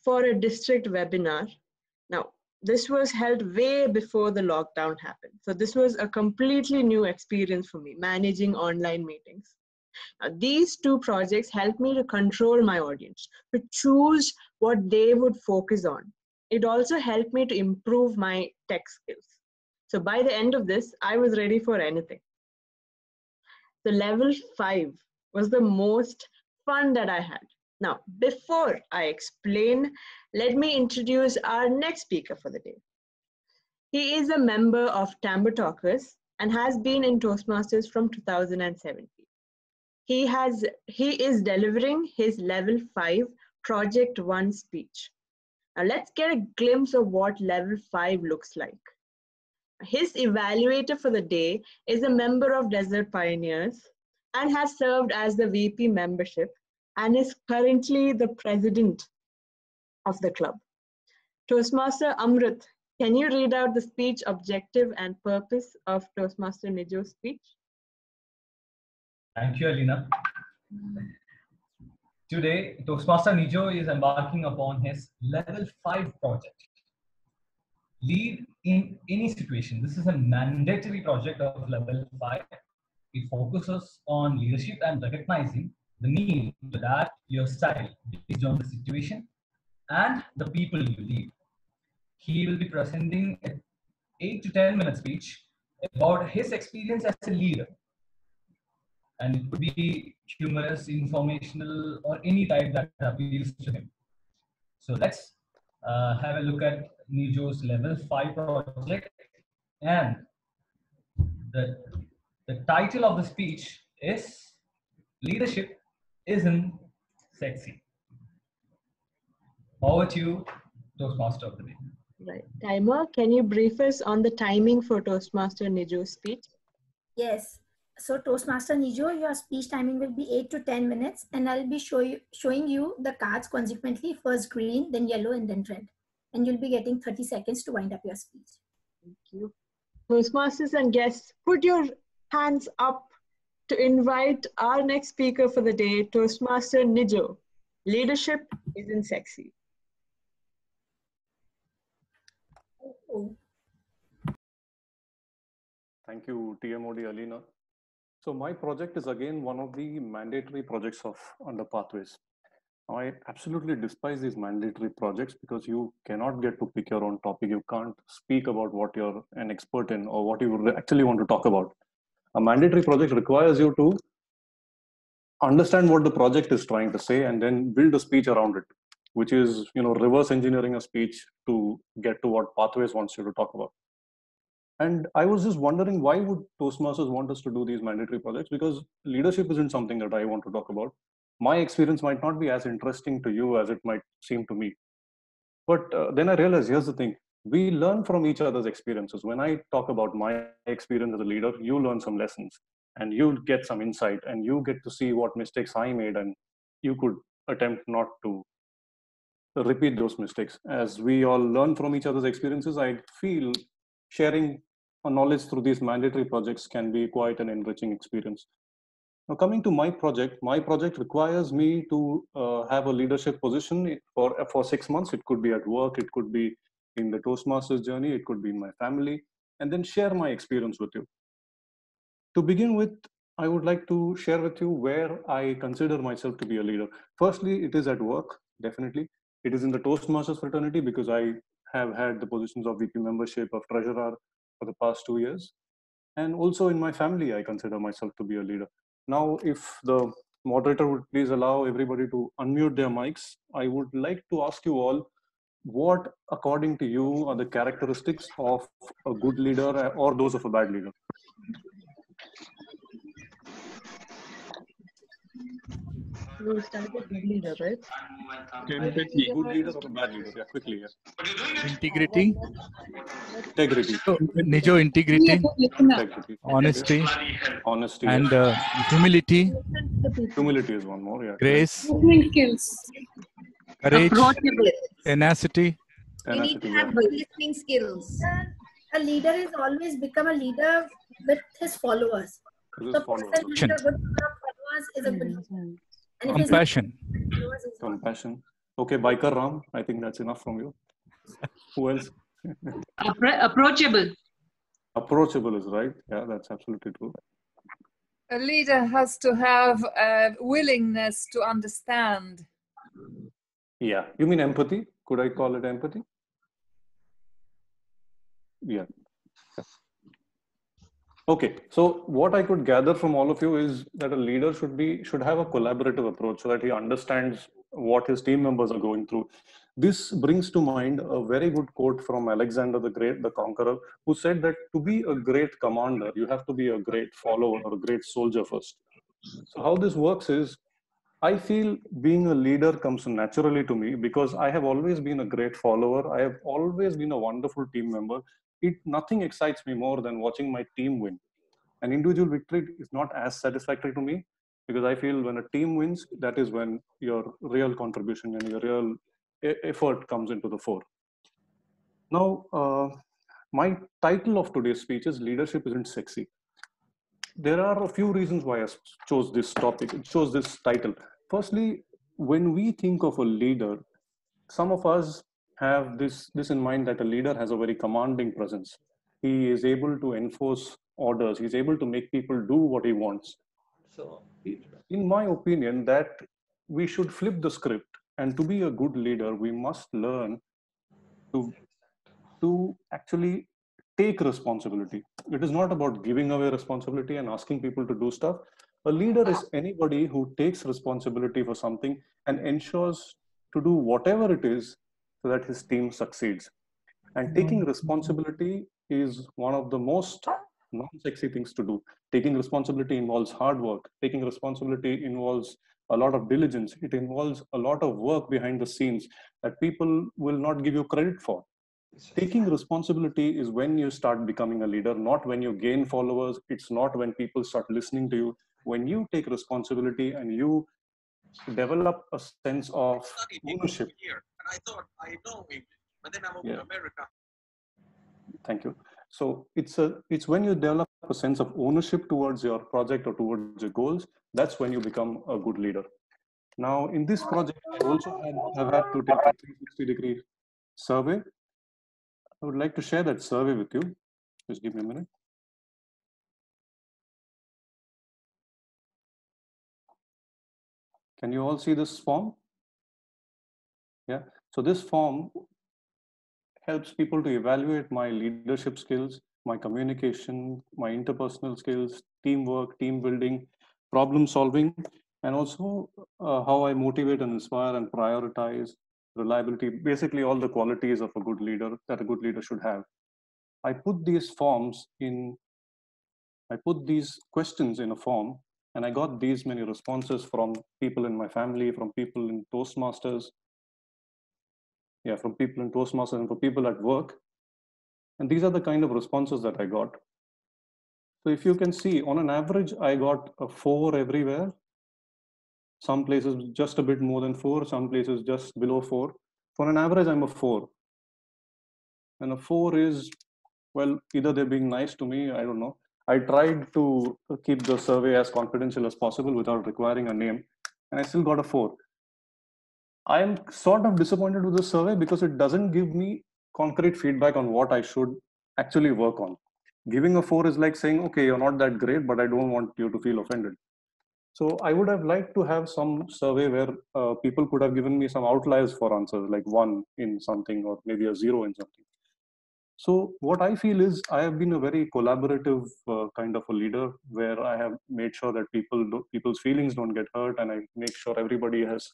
for a district webinar. Now, this was held way before the lockdown happened. So this was a completely new experience for me, managing online meetings. Now, these two projects helped me to control my audience, to choose what they would focus on. It also helped me to improve my tech skills. So by the end of this, I was ready for anything. The level 5 was the most fun that I had. Now, before I explain, let me introduce our next speaker for the day. He is a member of Timbre Talkers and has been in Toastmasters from 2017. He is delivering his level 5 project 1 speech. Now let's get a glimpse of what level 5 looks like. His evaluator for the day is a member of Desert Pioneers and has served as the VP membership and is currently the president of the club. Toastmaster Amrit, can you read out the speech objective and purpose of Toastmaster Nijo's speech? Thank you, Alina. Today, Toastmaster Nijo is embarking upon his level 5 project. Lead in any situation. This is a mandatory project of level 5. It focuses on leadership and recognizing the need to adapt your style based on the situation and the people you lead. He will be presenting an 8 to 10 minute speech about his experience as a leader. And it could be humorous, informational, or any type that appeals to him. So let's have a look at Nijo's level 5 project. And the title of the speech is Leadership Isn't Sexy. Over to you, Toastmaster of the day. Right. Timer, can you brief us on the timing for Toastmaster Nijo's speech? Yes. So Toastmaster Nijo, your speech timing will be 8 to 10 minutes, and I'll be showing you the cards consequently, first green, then yellow, and then red. And you'll be getting 30 seconds to wind up your speech. Thank you. Toastmasters and guests, put your hands up to invite our next speaker for the day, Toastmaster Nijo. Leadership isn't sexy. Oh. Thank you, TMOD Alina. So my project is again one of the mandatory projects of Under Pathways. I absolutely despise these mandatory projects because you cannot get to pick your own topic. You can't speak about what you're an expert in or what you actually want to talk about. A mandatory project requires you to understand what the project is trying to say and then build a speech around it, which is, reverse engineering a speech to get to what Pathways wants you to talk about. And I was just wondering, why would Toastmasters want us to do these mandatory projects? Because leadership isn't something that I want to talk about. My experience might not be as interesting to you as it might seem to me. But then I realized, here's the thing. We learn from each other's experiences. When I talk about my experience as a leader, you learn some lessons and you get some insight and you get to see what mistakes I made, and you could attempt not to repeat those mistakes. As we all learn from each other's experiences, I feel sharing a knowledge through these mandatory projects can be quite an enriching experience. Now, coming to my project requires me to have a leadership position for 6 months. It could be at work, it could be in the Toastmasters journey, it could be in my family, and then share my experience with you. To begin with, I would like to share with you where I consider myself to be a leader. Firstly, it is at work, definitely. It is in the Toastmasters fraternity because I have had the positions of VP membership, of treasurer for the past 2 years. And also in my family, I consider myself to be a leader. Now, if the moderator would please allow everybody to unmute their mics, I would like to ask you all, what, according to you, are the characteristics of a good leader or those of a bad leader? We'll start with good leader, right? Empathy. Good leader or a bad leader? Yeah, quickly. Yeah. Integrity. Integrity. Nijo integrity. Honesty. Honesty. And yes. humility. Humility is one more. Yeah. Grace. Skills. Courage. Approachable. Tenacity. You need to have good listening skills. A leader is always become a leader with his followers. So person having a good number of followers is a good leader. And Compassion. Compassion. Okay, Biker Ram, I think that's enough from you. Who else? Approachable. Approachable is right. Yeah, that's absolutely true. A leader has to have a willingness to understand. Yeah, you mean empathy? Could I call it empathy? Yeah. Okay, so what I could gather from all of you is that a leader should have a collaborative approach so that he understands what his team members are going through. This brings to mind a very good quote from Alexander the Great, the Conqueror, who said that to be a great commander, you have to be a great follower or a great soldier first. So how this works is, I feel being a leader comes naturally to me because I have always been a great follower. I have always been a wonderful team member. Nothing excites me more than watching my team win. An individual victory is not as satisfactory to me because I feel when a team wins, that is when your real contribution and your real effort comes into the fore. Now, my title of today's speech is Leadership Isn't Sexy. There are a few reasons why I chose this topic, chose this title. Firstly, when we think of a leader, some of us have this in mind that a leader has a very commanding presence. He is able to enforce orders. He's able to make people do what he wants. So, in my opinion, that we should flip the script, and to be a good leader, we must learn to actually take responsibility. It is not about giving away responsibility and asking people to do stuff. A leader is anybody who takes responsibility for something and ensures to do whatever it is so that his team succeeds. And taking responsibility is one of the most non-sexy things to do. Taking responsibility involves hard work. Taking responsibility involves a lot of diligence. It involves a lot of work behind the scenes that people will not give you credit for. Taking responsibility is when you start becoming a leader, not when you gain followers. It's not when people start listening to you. When you take responsibility and you develop a sense of ownership. And I thought, I know English, but then I moved to America. Thank you. So it's when you develop a sense of ownership towards your project or towards your goals, that's when you become a good leader. Now, in this project, I also have had to take a 360-degree survey. I would like to share that survey with you. Just give me a minute. Can you all see this form? Yeah. So this form helps people to evaluate my leadership skills, my communication, my interpersonal skills, teamwork, team building, problem solving, and also how I motivate and inspire and prioritize, reliability, basically all the qualities of a good leader that a good leader should have. I put these questions in a form, and I got these many responses from people in my family, from people in Toastmasters, from people in Toastmasters and from people at work. And these are the kind of responses that I got. So if you can see, on an average, I got a 4 everywhere. Some places just a bit more than 4, some places just below 4. For an average, I'm a 4. And a 4 is, well, either they're being nice to me, I don't know. I tried to keep the survey as confidential as possible without requiring a name, and I still got a 4. I'm sort of disappointed with the survey because it doesn't give me concrete feedback on what I should actually work on. Giving a 4 is like saying, okay, you're not that great, but I don't want you to feel offended. So I would have liked to have some survey where people could have given me some outliers for answers, like 1 in something or maybe a 0 in something. So what I feel is I have been a very collaborative kind of a leader, where I have made sure that people's feelings don't get hurt, and I make sure everybody has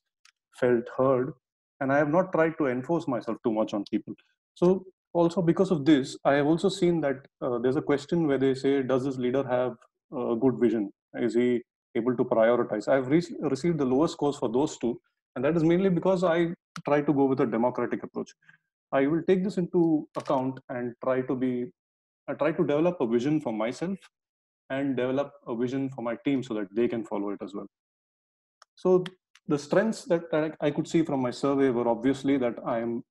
felt heard, and I have not tried to enforce myself too much on people. So also because of this, I have also seen that there's a question where they say, does this leader have a good vision? Is he able to prioritize? I've received the lowest scores for those 2, and that is mainly because I try to go with a democratic approach. I will take this into account and try to develop a vision for myself and develop a vision for my team so that they can follow it as well. So the strengths that I could see from my survey were obviously that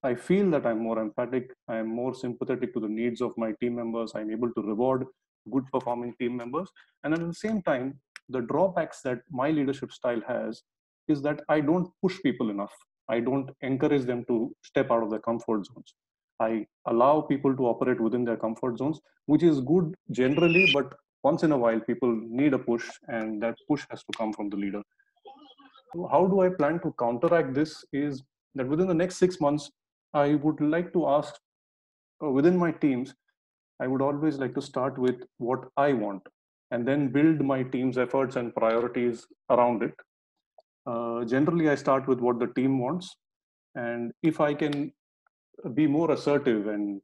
I feel that I'm more emphatic, I am more sympathetic to the needs of my team members, I'm able to reward good performing team members. And at the same time, the drawbacks that my leadership style has is that I don't push people enough. I don't encourage them to step out of their comfort zones. I allow people to operate within their comfort zones, which is good generally, but once in a while people need a push, and that push has to come from the leader. How do I plan to counteract this is that within the next 6 months, I would like to ask within my teams, I would always like to start with what I want and then build my team's efforts and priorities around it. Generally, I start with what the team wants. And if I can be more assertive and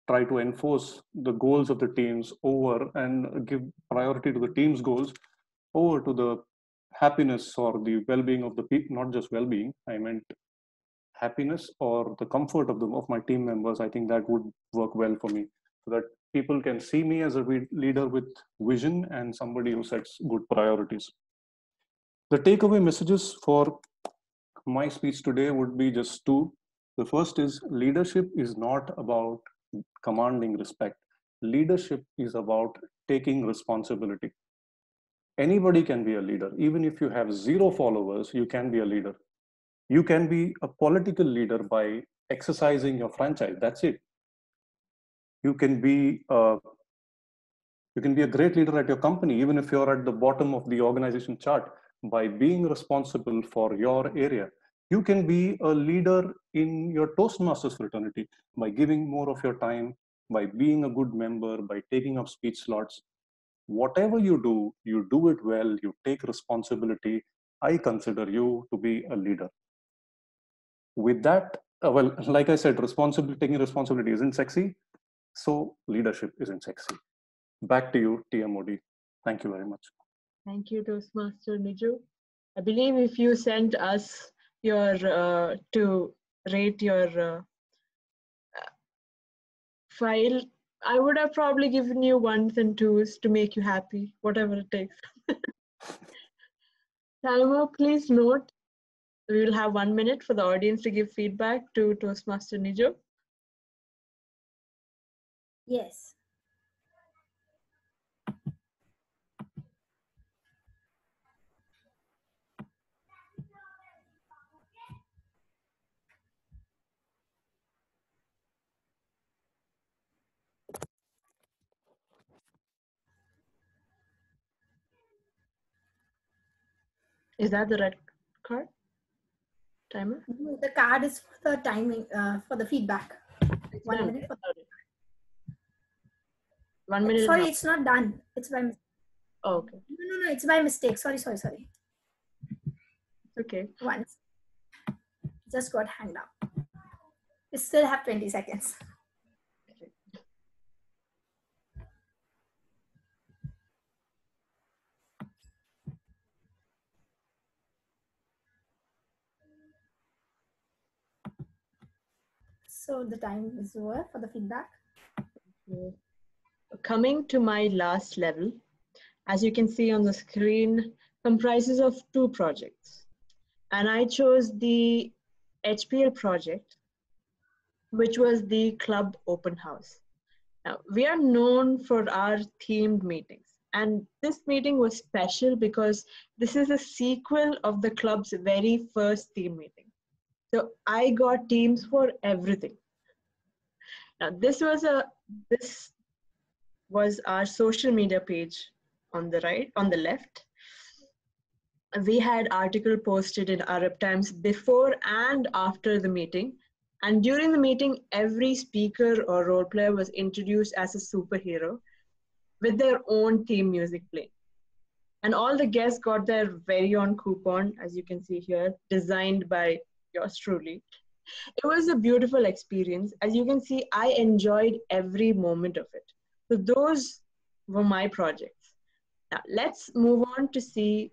try to enforce the goals of the teams over and give priority to the team's goals over to the happiness or the well-being of the people, not just well-being, I meant happiness or the comfort of my team members, I think that would work well for me, so that people can see me as a leader with vision and somebody who sets good priorities. The takeaway messages for my speech today would be just 2. The first is, leadership is not about commanding respect. Leadership is about taking responsibility. Anybody can be a leader. Even if you have 0 followers, you can be a leader. You can be a political leader by exercising your franchise. That's it. You can be a great leader at your company, even if you're at the bottom of the organization chart, by being responsible for your area. You can be a leader in your Toastmasters fraternity by giving more of your time, by being a good member, by taking up speech slots. Whatever you do it well, you take responsibility. I consider you to be a leader. With that, well, like I said, taking responsibility isn't sexy, so leadership isn't sexy. Back to you, TMOD. Thank you very much. Thank you, Toastmaster Nijo. I believe if you sent us your to rate your file, I would have probably given you 1s and 2s to make you happy, whatever it takes. Timer, please note, we will have 1 minute for the audience to give feedback to Toastmaster Nijo. Yes. Is that the red card? Timer? The card is for the timing, for the feedback. 1 minute. 1 minute. Sorry, it's not done. It's by mistake. Oh, okay. No, it's by mistake. Sorry. Okay. Once. Just got hanged up. We still have 20 seconds. So the time is over for the feedback. Coming to my last level, as you can see on the screen, comprises of 2 projects. And I chose the HPL project, which was the club open house. Now, we are known for our themed meetings. And this meeting was special because this is a sequel of the club's very first theme meeting. So I got teams for everything. Now, this was our social media page on the left. We had article posted in Arab Times before and after the meeting. And during the meeting, every speaker or role player was introduced as a superhero with their own theme music playing. And all the guests got their very own coupon, as you can see here, designed by yours truly. It was a beautiful experience. As you can see, I enjoyed every moment of it. So those were my projects. Now let's move on to see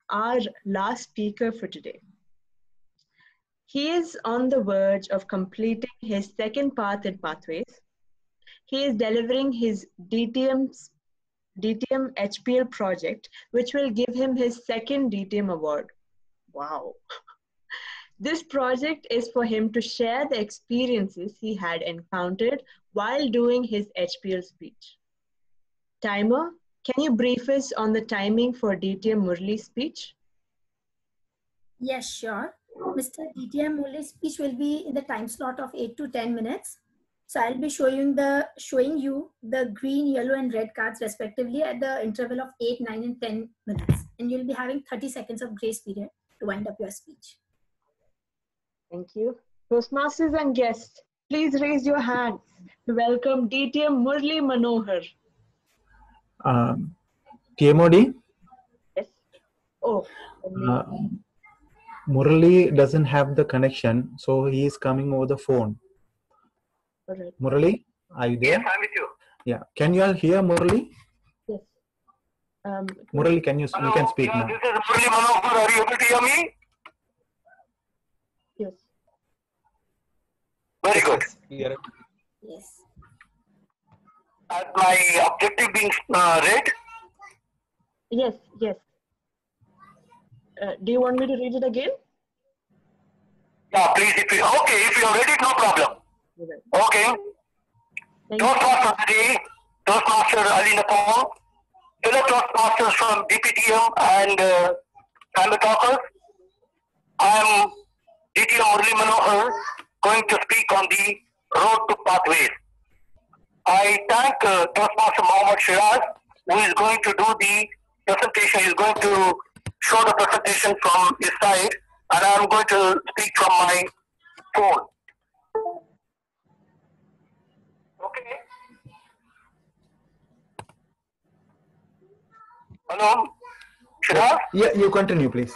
our last speaker for today. He is on the verge of completing his second path in Pathways. He is delivering his DTM HPL project, which will give him his second DTM award. Wow. This project is for him to share the experiences he had encountered while doing his HPL speech. Timer, can you brief us on the timing for DTM Murli's speech? Yes, sure. Mr. DTM Murli's speech will be in the time slot of 8 to 10 minutes. So I'll be showing you the green, yellow, and red cards respectively at the interval of 8, 9, and 10 minutes. And you'll be having 30 seconds of grace period to wind up your speech. Thank you. Toastmasters and guests, please raise your hands to welcome DTM Murli Manohar. TMOD? Yes. Oh. Murali doesn't have the connection, so he is coming over the phone. All right. Murali, are you there? Yes, I'm with you. Yeah. Can you all hear Murali? Yes. Murali, you can speak now. This is Murli Manohar. Are you able to hear me? Yes. Very good. Yes. Has my objective been read? Yes, yes. Do you want me to read it again? Yeah, please. If you have read it, no problem. Okay. Toastmaster today, Toastmaster Alina, fellow Toastmasters from DPTM and Chamber Talkers. I am DTM Murli Manohar, going to speak on the road to Pathways. I thank Toastmaster Mohammed Shiraz, who is going to do the presentation. He is going to show the presentation from his side, and I am going to speak from my phone. Okay. Hello, Shiraz? Yeah, you continue, please.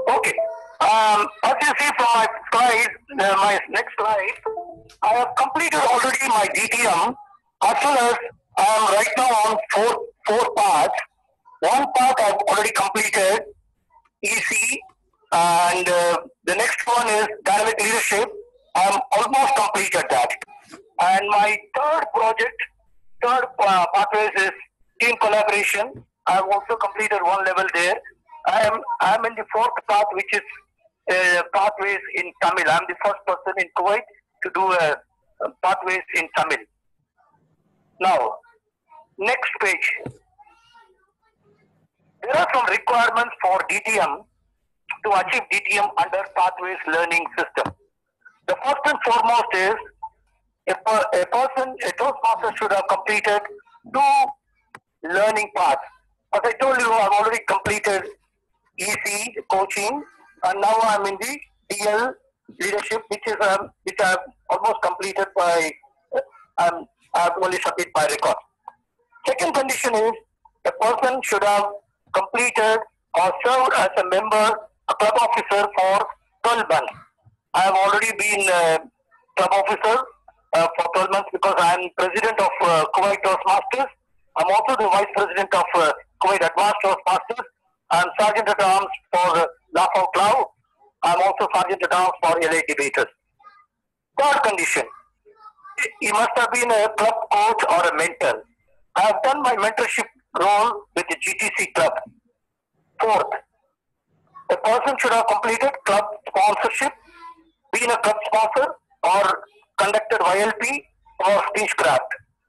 Okay. As you see from my slide, my next slide, I have completed already my DTM, as well as I am right now on four parts. One part I have already completed, EC, and the next one is dynamic leadership. I am almost completed that. And my third pathways is team collaboration. I have also completed one level there. I am in the fourth path, which is pathways in Tamil. I am the first person in Kuwait to do pathways in Tamil. Now, next page. There are some requirements for DTM to achieve DTM under Pathways Learning System. The first and foremost is a Toastmaster should have completed 2 learning paths. As I told you, I've already completed EC coaching, and now I'm in the DL leadership, which I've almost completed by I've only submitted my record. Second condition is a person should have completed or served as a member, a club officer for 12 months. I have already been a club officer for 12 months because I am president of Kuwait Toastmasters. I'm also the vice president of Kuwait Advanced Toastmasters. I'm sergeant at arms for Laugh Out Loud. I'm also sergeant at arms for LA Debaters. Third condition, he must have been a club coach or a mentor. I have done my mentorship role with the GTC club. Fourth, a person should have completed club sponsorship, been a club sponsor, or conducted YLP or speechcraft.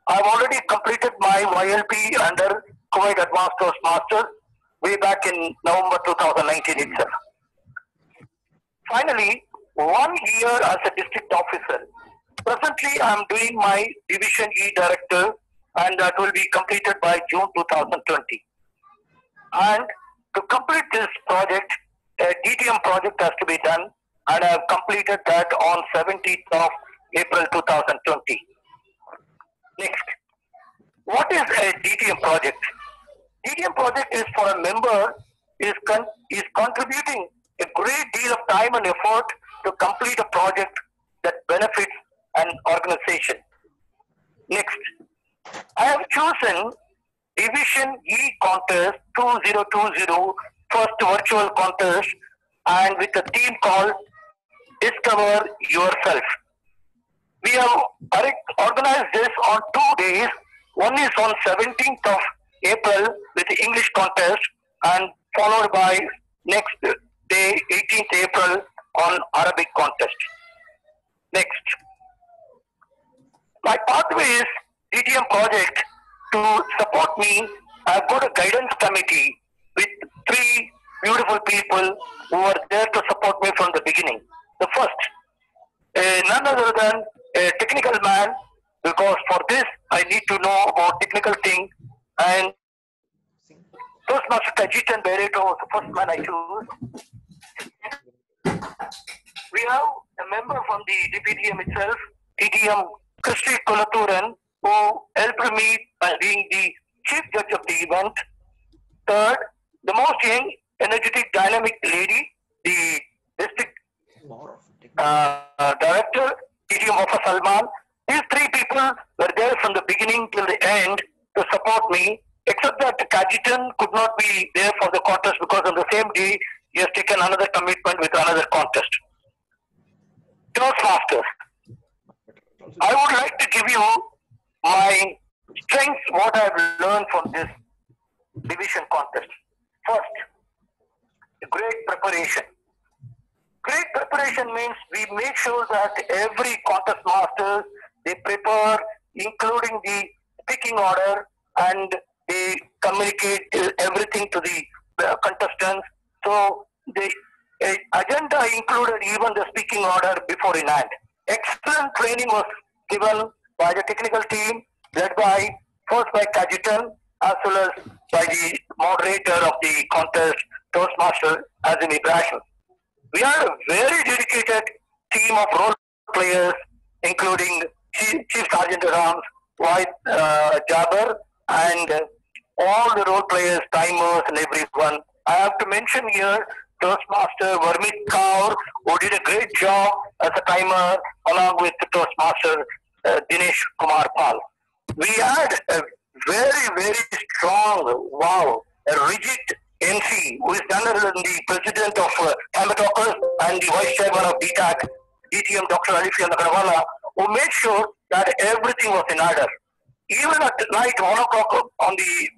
I have already completed my YLP under Kuwait Advanced Toastmasters way back in November 2019 itself. Finally, 1 year as a district officer. Presently, I am doing my Division E Director, and that will be completed by June 2020. And to complete this project, a DTM project has to be done, and I have completed that on 17th of April 2020. Next, what is a DTM project? DTM project is for a member is contributing a great deal of time and effort to complete a project that benefits an organization. Next, I have chosen Division E Contest 2020 first virtual contest, and with a theme called Discover Yourself. We have organized this on 2 days. One is on 17th of April with the English contest, and followed by next day, 18th April, on Arabic contest. Next, my pathway is DTM project. To support me, I've got a guidance committee with 3 beautiful people who are there to support me from the beginning. The first, none other than a technical man, because for this I need to know about technical things, and Toastmaster Kajitan Bereto was the first man I chose. We have a member from the DPTM itself, TTM Christy Kulaturan, who helped me by being the chief judge of the event. Third, the most young, energetic, dynamic lady, the district director, TTM Wafa Salman. These 3 people were there from the beginning till the end to support me, except that Kajitan could not be there for the contest because on the same day he has taken another commitment with another contest. Toastmasters. I would like to give you my strengths, what I have learned from this division contest. First, great preparation. Great preparation means we make sure that every contest master, they prepare, including the speaking order, and they communicate everything to the contestants. So the agenda included even the speaking order before in hand. Excellent training was given by the technical team, led by first by Kajitan, as well as by the moderator of the contest, Toastmaster Azim Ibrahim. We are a very dedicated team of role players, including Chief Sergeant at Arms, White Jabber, and all the role players, timers, and everyone. I have to mention here Toastmaster Varmit Kaur, who did a great job as a timer, along with the Toastmaster Dinesh Kumar Pal. We had a very, very strong, a rigid MC, who is none other than the president of Amber Talkers and the vice chairman of DTAC, DTM Dr. Alifia Nagarawala, who made sure that everything was in order. Even at night, 1 o'clock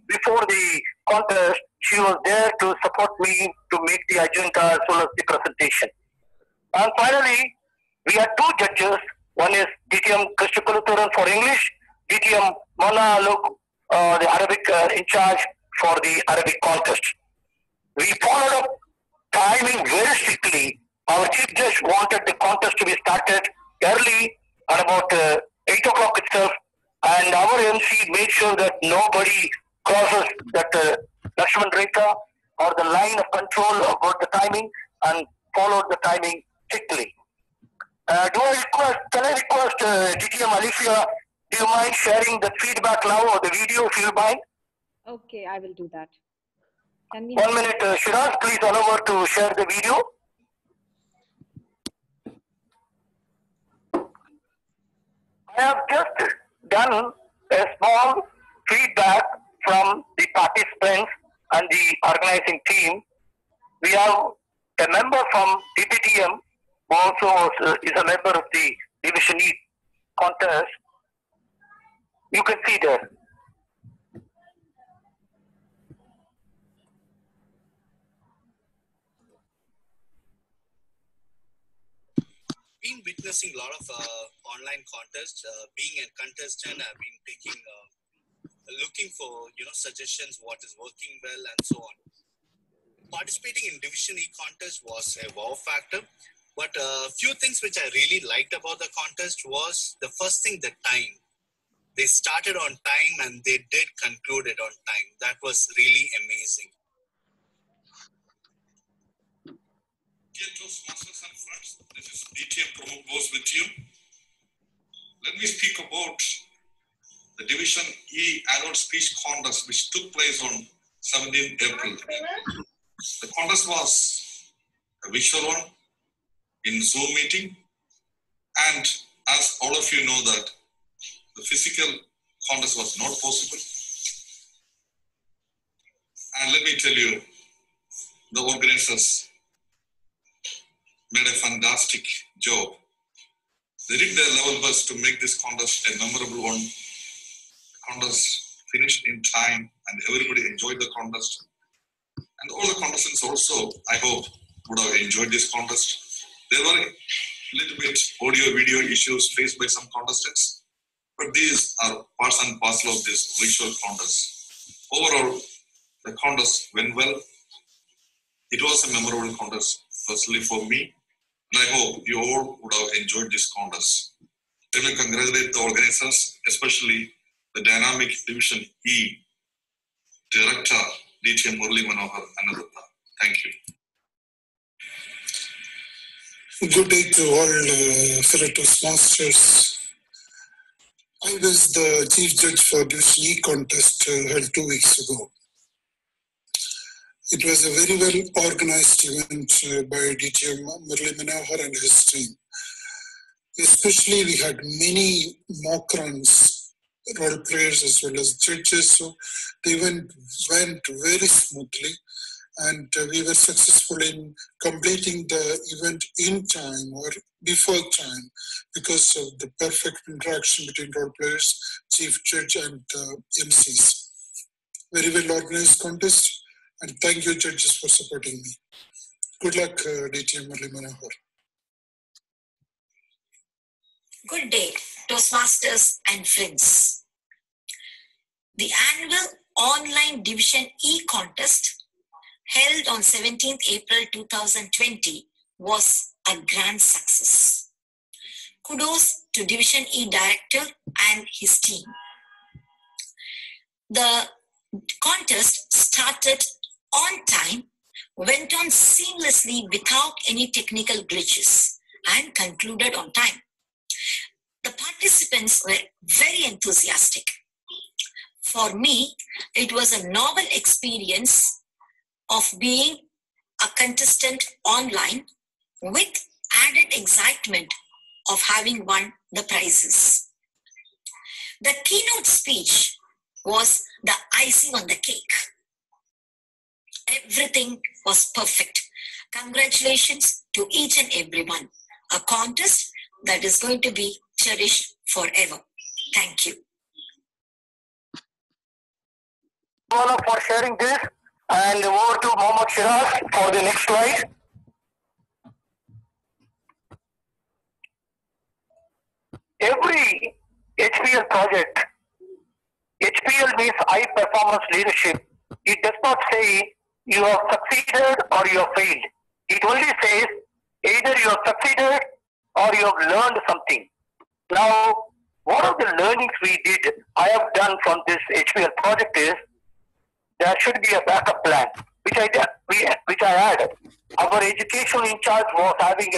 before the contest, she was there to support me to make the agenda as well as the presentation. And finally, we had 2 judges. One is DTM Christy Kulaturan for English, DTM Mona Aluk, the Arabic in charge for the Arabic contest. We followed up timing very strictly. Our chief judge wanted the contest to be started early at about 8 o'clock itself, and our MC made sure that nobody crosses that Lakshman Rekha or the line of control about the timing, and followed the timing strictly. Can I request DTM Alifia Do you mind sharing the feedback now or the video if you mind? Okay, I will do that. Can we 1 minute, Shiraz, please allow her to share the video. I have just done a small feedback from the participants and the organizing team. We have a member from DPTM who also is a member of the Division E contest. You can see there. Been witnessing a lot of online contests. Being a contestant, I've been taking, looking for suggestions, what is working well, and so on. Participating in Division E contest was a wow factor. But a few things which I really liked about the contest was the first thing, the time. They started on time and they did conclude it on time. That was really amazing. Dear Toastmasters and friends, this is DTM Promo Goes with you. Let me speak about the Division E annual speech contest which took place on 17th April. The contest was a visual one in Zoom meeting, and as all of you know that the physical contest was not possible. And let me tell you, the organizers made a fantastic job. They did their level best to make this contest a memorable one. The contest finished in time and everybody enjoyed the contest. And all the contestants also, I hope, would have enjoyed this contest. There were a little bit audio-video issues faced by some contestants, but these are parts and parcel of this virtual contest. Overall, the contest went well. It was a memorable contest, personally for me, and I hope you all would have enjoyed this contest. Let me congratulate the organizers, especially the Dynamic Division E Director, DTM Murli Manohar Anadutta. Thank you. Good day to all fellow Toastmasters. I was the Chief Judge for Division E contest held 2 weeks ago. It was a very well organized event by DTM Murli Manohar and his team. Especially we had many mock runs, role players as well as judges, so the event went very smoothly. And we were successful in completing the event in time or before time because of the perfect interaction between role players, chief judge, and MCs. Very well organized contest, and thank you, judges, for supporting me. Good luck, DTM Murli Manohar. Good day, Toastmasters and friends. The annual online Division E contest held on 17th April 2020 was a grand success. Kudos to Division E Director and his team. The contest started on time, went on seamlessly without any technical glitches, and concluded on time. The participants were very enthusiastic. For me, it was a novel experience of being a contestant online with added excitement of having won the prizes. The keynote speech was the icing on the cake. Everything was perfect. Congratulations to each and everyone. A contest that is going to be cherished forever. Thank you. For sharing this. And over to Mohammad Shiraz for the next slide. Every HPL project, HPL means high performance leadership. It does not say you have succeeded or you have failed. It only says either you have succeeded or you have learned something. Now, one of the learnings I have done from this HPL project is there should be a backup plan, which I had. Our education in charge was having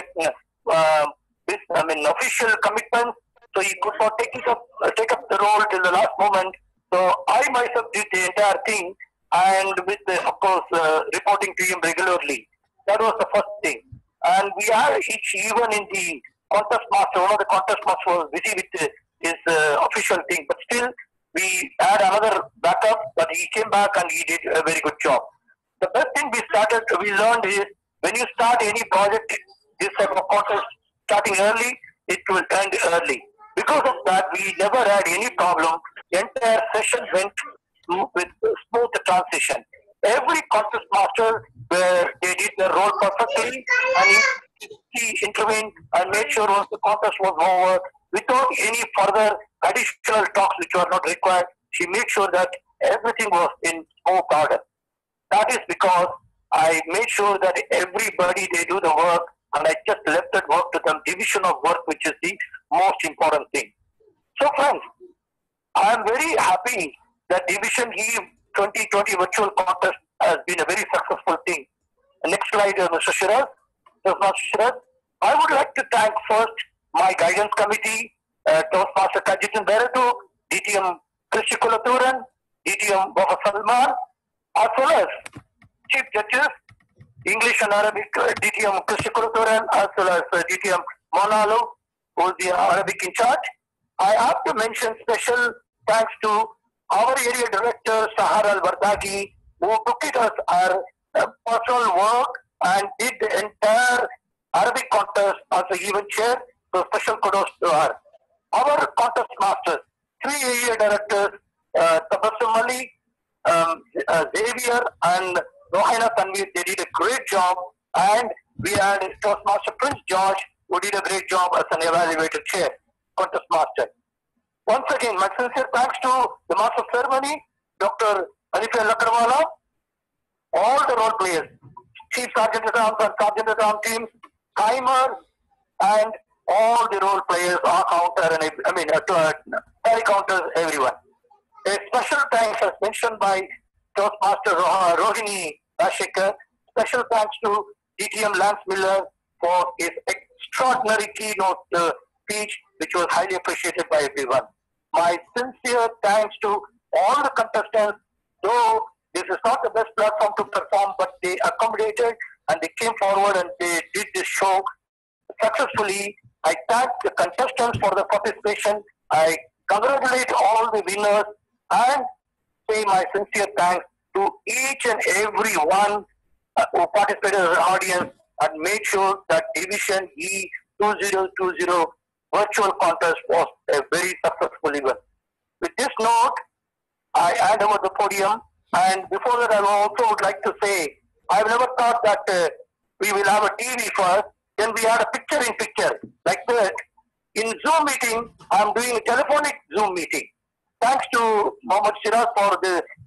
official commitment, so so he could not take up the role till the last moment. So I myself did the entire thing, and with of course reporting to him regularly. That was the first thing. And we are even in the contest master. One of the contest master was busy with his official thing, but still we had another backup. But he came back and he did a very good job. The best thing we learned is when you start any project, this type of contest starting early, it will end early. Because of that, we never had any problem. The entire session went with smooth transition. Every contest master, where they did their role perfectly, and he intervened and made sure once the contest was over, without any further additional talks which were not required, she made sure that everything was in smooth order. That is because I made sure that everybody, they do the work, and I just left that work to them, division of work, which is the most important thing. So friends, I am very happy that Division E 2020 virtual contest has been a very successful thing. Next slide, Mr. Shiraz. I would like to thank first my guidance committee, Toastmaster Kajitan Beratu, DTM Krishi Kulaturan, DTM Baba Salman, as well as Chief Judges, English and Arabic, DTM Krishi Kulaturan, as well as DTM Monalo, who is the Arabic in charge. I have to mention special thanks to our area director, Sahar Al-Bardagi, who took it as our personal work and did the entire Arabic contest as the event chair. So special kudos to her. Our contest masters, 3 area directors, Tabassum Ali, Xavier and Rohina Tanveer, they did a great job. And we had Toastmaster Prince George, who did a great job as an evaluator chair, contest master. Once again, my sincere thanks to the master of ceremony, Dr. Alifia Lakrawala, all the role players, Chief Sergeant at Arms and Sergeant at Arms teams, timers, and all the role players, our counter, and tally counters, everyone. A special thanks, as mentioned by Toastmaster Rohini Rashekar, special thanks to DTM Lance Miller for his extraordinary keynote speech, which was highly appreciated by everyone. My sincere thanks to all the contestants, though this is not the best platform to perform, but they accommodated and they came forward and they did this show successfully. I thank the contestants for the participation. I congratulate all the winners and say my sincere thanks to each and every one who participated as an audience and made sure that Division E 2020 virtual contest was a very successful event. With this note, I hand over the podium. And before that, I also would like to say, I've never thought that we will have a TV first, then we had a picture-in-picture like that. In Zoom meeting, I'm doing a telephonic Zoom meeting. Thanks to Mohammed Shiraz for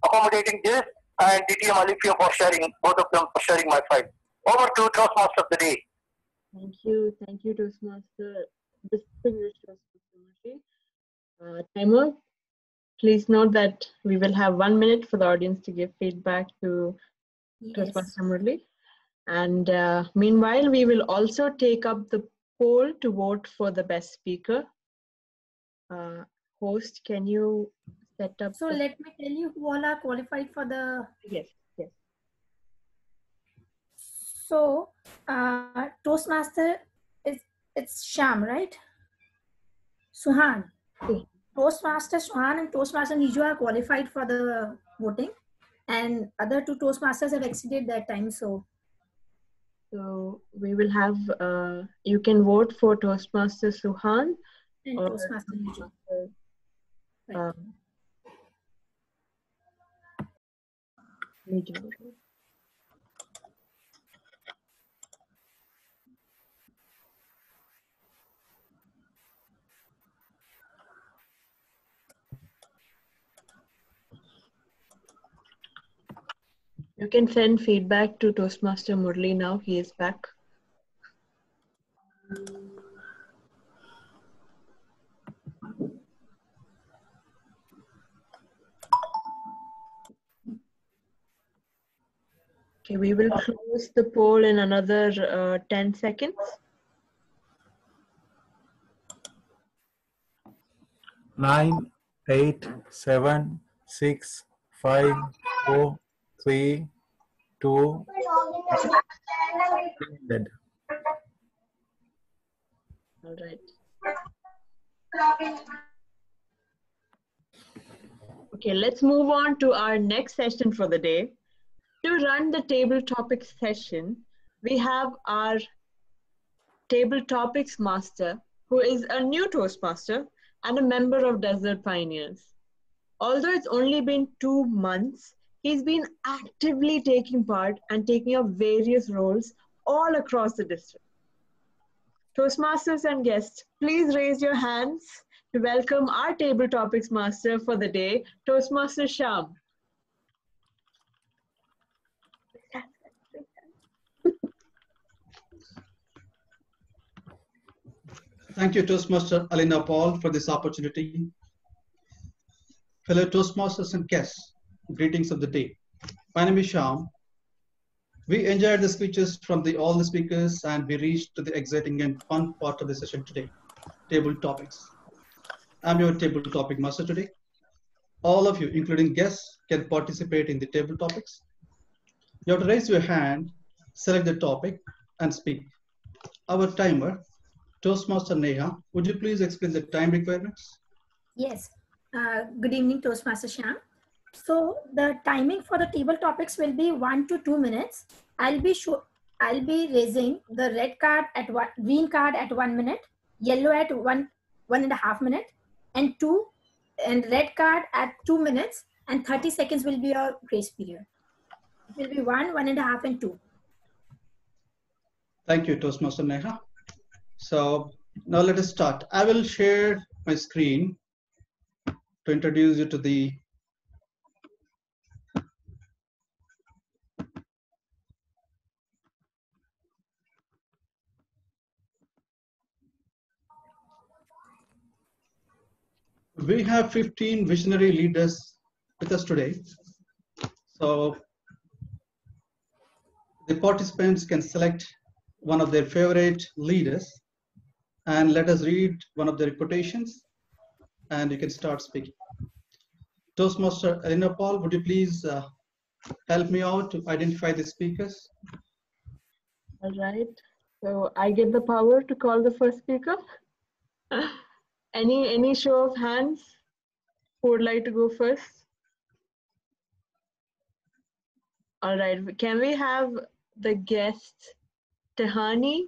accommodating this, and DTM Alifia for sharing, both of them for sharing my file. Over to Toastmaster of the day. Thank you, Toastmaster. Distinguished Toastmaster. Timer, please note that we will have 1 minute for the audience to give feedback to Toastmaster Murli. And meanwhile, we will also take up the poll to vote for the best speaker. Host, can you set up? So let me tell you who all are qualified for the. Yes. So Toastmaster it's Sham, right? Suhaan. Toastmaster Suhaan and Toastmaster Nijo are qualified for the voting, and other 2 Toastmasters have exceeded their time. So we will have, you can vote for Toastmaster Suhaan and or Toastmaster Nijo. Nijo. You can send feedback to Toastmaster Murli now. He is back. Okay, we will close the poll in another 10 seconds. 9, 8, 7, 6, 5, 4, 3, 2, dead. All right. Okay, let's move on to our next session for the day. To run the table topics session, we have our table topics master, who is a new Toastmaster and a member of Desert Pioneers. Although it's only been 2 months, he's been actively taking part and taking up various roles all across the district. Toastmasters and guests, please raise your hands to welcome our table topics master for the day, Toastmaster Shyam. Thank you, Toastmaster Alina Paul, for this opportunity. Fellow Toastmasters and guests, greetings of the day. My name is Shyam. We enjoyed the speeches from all the speakers, and we reached to the exciting and fun part of the session today, table topics. I'm your table topic master today. All of you, including guests, can participate in the table topics. You have to raise your hand, select the topic, and speak. Our timer, Toastmaster Neha, would you please explain the time requirements? Yes. Good evening, Toastmaster Shyam. So the timing for the table topics will be 1 to 2 minutes. I'll be raising the red card at green card at 1 minute, yellow at 1.5 minutes, and red card at 2 minutes, and 30 seconds will be your grace period. It will be 1, 1.5, and 2. Thank you, Toastmaster Neha. So now let us start. I will share my screen to introduce you to the We have 15 visionary leaders with us today. So the participants can select one of their favorite leaders and let us read one of their quotations, and you can start speaking. Toastmaster Alina Paul, would you please help me out to identify the speakers? All right. So I get the power to call the first speaker. Any show of hands who would like to go first? All right. Can we have the guest, Tehani?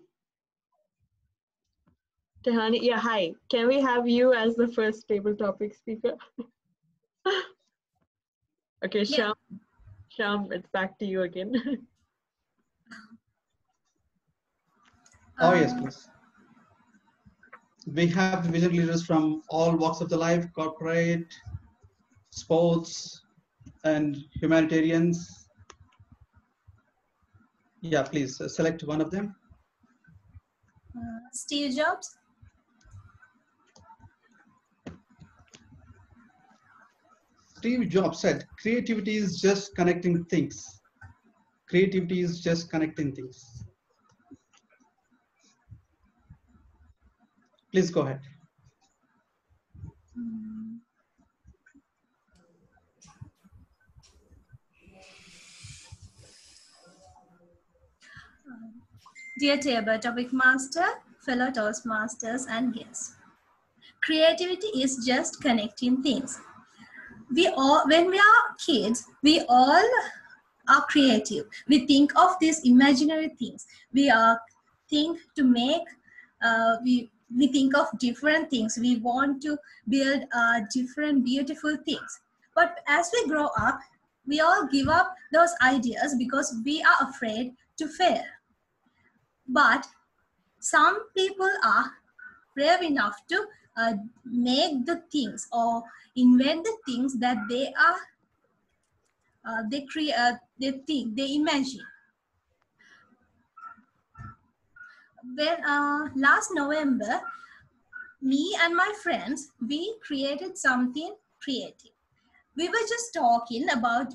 Tehani, yeah, hi. Can we have you as the first table topic speaker? Okay, Yeah. Shyam, it's back to you again. Oh, yes, please. We have the vision leaders from all walks of the life, corporate, sports, and humanitarians. Yeah, please select one of them. Steve Jobs. Steve Jobs said, creativity is just connecting things. Creativity is just connecting things. Please go ahead. Dear table topic master, fellow Toastmasters and guests. Creativity is just connecting things. When we are kids, we all are creative. We think of these imaginary things. We think to make, we think of different things. We want to build different beautiful things. But as we grow up, we all give up those ideas because we are afraid to fail. But some people are brave enough to make the things or invent the things that they imagine. When last November, me and my friends, we created something creative. We were just talking about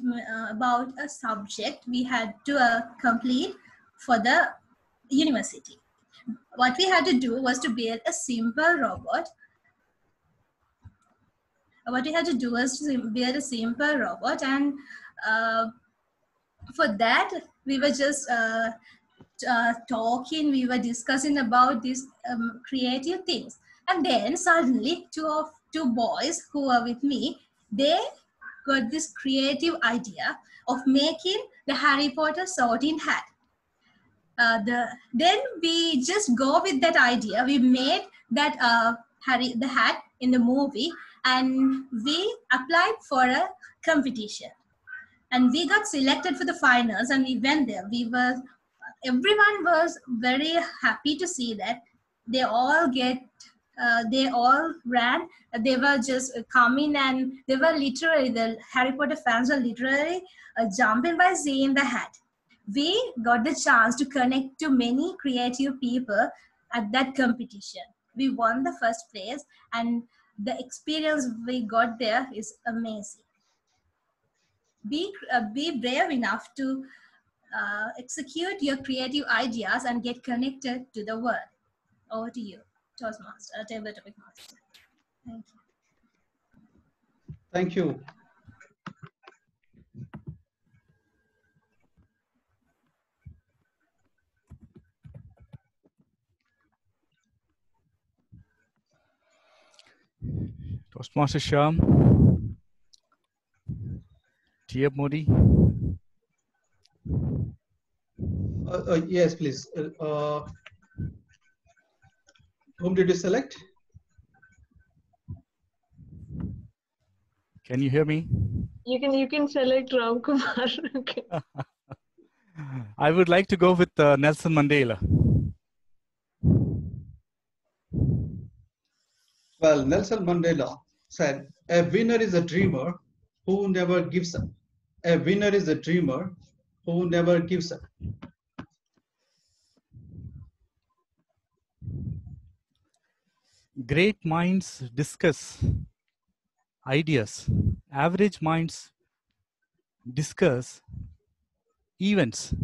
a subject we had to complete for the university. What we had to do was to build a simple robot what we had to do was to build a simple robot, and for that we were just talking, we were discussing about these creative things. And then suddenly two boys who were with me, they got this creative idea of making the Harry Potter sorting hat. Then we just go with that idea. We made that the hat in the movie, and we applied for a competition. And we got selected for the finals, and we went there. Everyone was very happy to see that. They all ran. They were just coming, and they were literally, the Harry Potter fans were literally jumping by seeing the hat. We got the chance to connect to many creative people at that competition. We won the first place, and the experience we got there is amazing. Be brave enough to execute your creative ideas and get connected to the world. Over to you, Toastmaster, Table Topic Master. Thank you. Thank you. Toastmaster Shyam, TM Modi. Yes, please. Whom did you select? Can you hear me? You can select Ram Kumar. Okay. I would like to go with Nelson Mandela. Well, Nelson Mandela said, "A winner is a dreamer who never gives up. A winner is a dreamer who never gives up." Great minds discuss ideas. Average minds discuss events.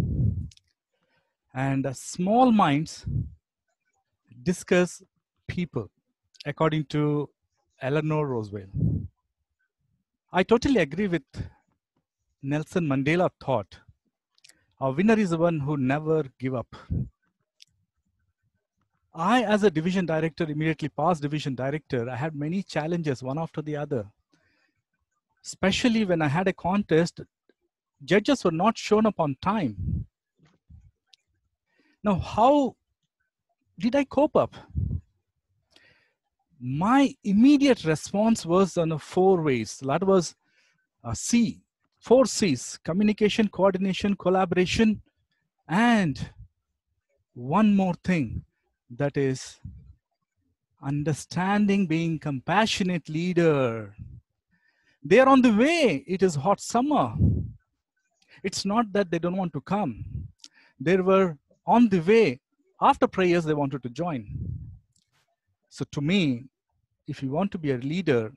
And small minds discuss people, according to Eleanor Roosevelt. I totally agree with Nelson Mandela thought. A winner is the one who never give up. I, as a division director, immediately past division director, I had many challenges, one after the other. Especially when I had a contest, judges were not shown up on time. Now, how did I cope up? My immediate response was on 4 ways. That was C, 4 C's: communication, coordination, collaboration, and one more thing, that is understanding, being compassionate leader. They are on the way. It is hot summer. It's not that they don't want to come. They were on the way. After prayers, they wanted to join. So to me, if you want to be a leader,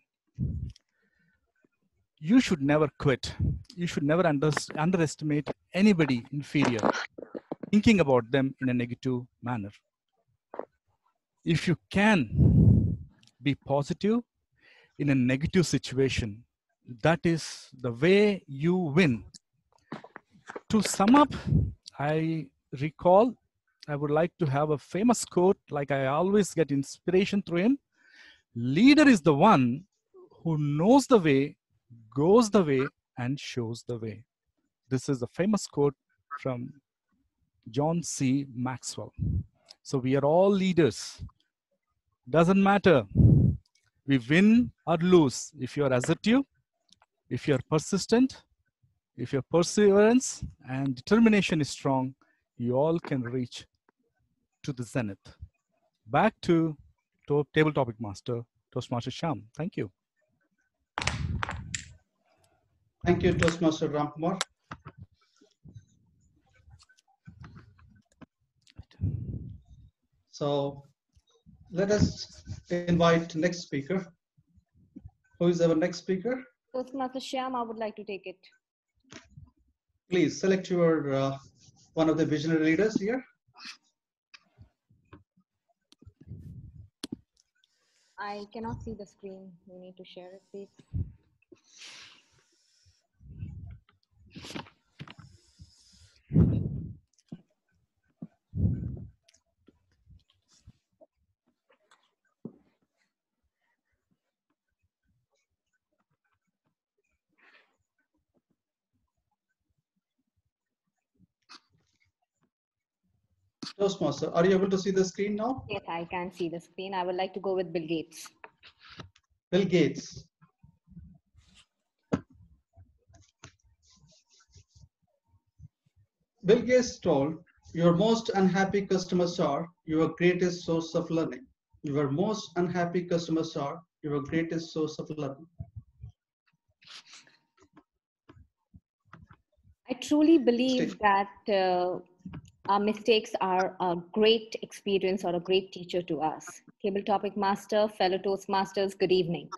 you should never quit. You should never underestimate anybody inferior, thinking about them in a negative manner. If you can be positive in a negative situation, that is the way you win. To sum up, I recall, I would like to have a famous quote, like I always get inspiration through him. Leader is the one who knows the way, goes the way, and shows the way. This is a famous quote from John C. Maxwell. So we are all leaders. Doesn't matter. We win or lose. If you are assertive, if you are persistent, if your perseverance and determination is strong, you all can reach to the zenith. Back to Table Topic Master, Toastmaster Shyam. Thank you. Thank you, Toastmaster Ramkumar. So let us invite next speaker. Who is our next speaker? Toastmaster Shyam, I would like to take it. Please select your one of the visionary leaders here. I cannot see the screen. You need to share it, please. Toastmaster, are you able to see the screen now? Yes, I can see the screen. I would like to go with Bill Gates. Bill Gates. Bill Gates told, your most unhappy customers are your greatest source of learning. Your most unhappy customers are your greatest source of learning. I truly believe that our mistakes are a great experience or a great teacher to us. Table topic master, fellow Toastmasters, good evening.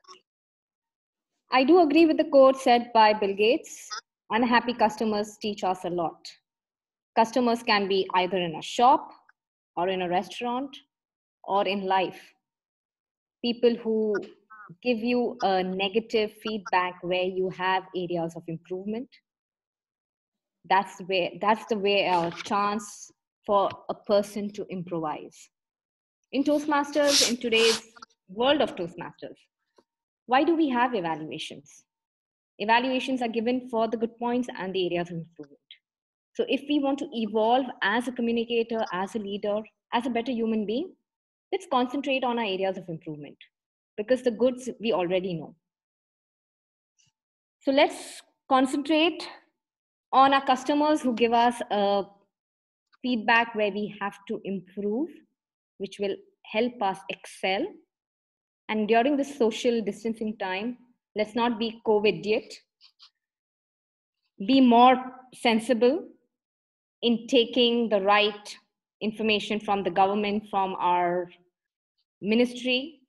I do agree with the quote said by Bill Gates, unhappy customers teach us a lot. Customers can be either in a shop or in a restaurant or in life. People who give you a negative feedback where you have areas of improvement. That's the way a chance for a person to improvise. In Toastmasters, in today's world of Toastmasters, why do we have evaluations? Evaluations are given for the good points and the areas of improvement. So if we want to evolve as a communicator, as a leader, as a better human being, let's concentrate on our areas of improvement because the goods we already know. So let's concentrate on our customers who give us a feedback where we have to improve, which will help us excel. And during this social distancing time, let's not be COVID yet. Be more sensible in taking the right information from the government, from our ministry,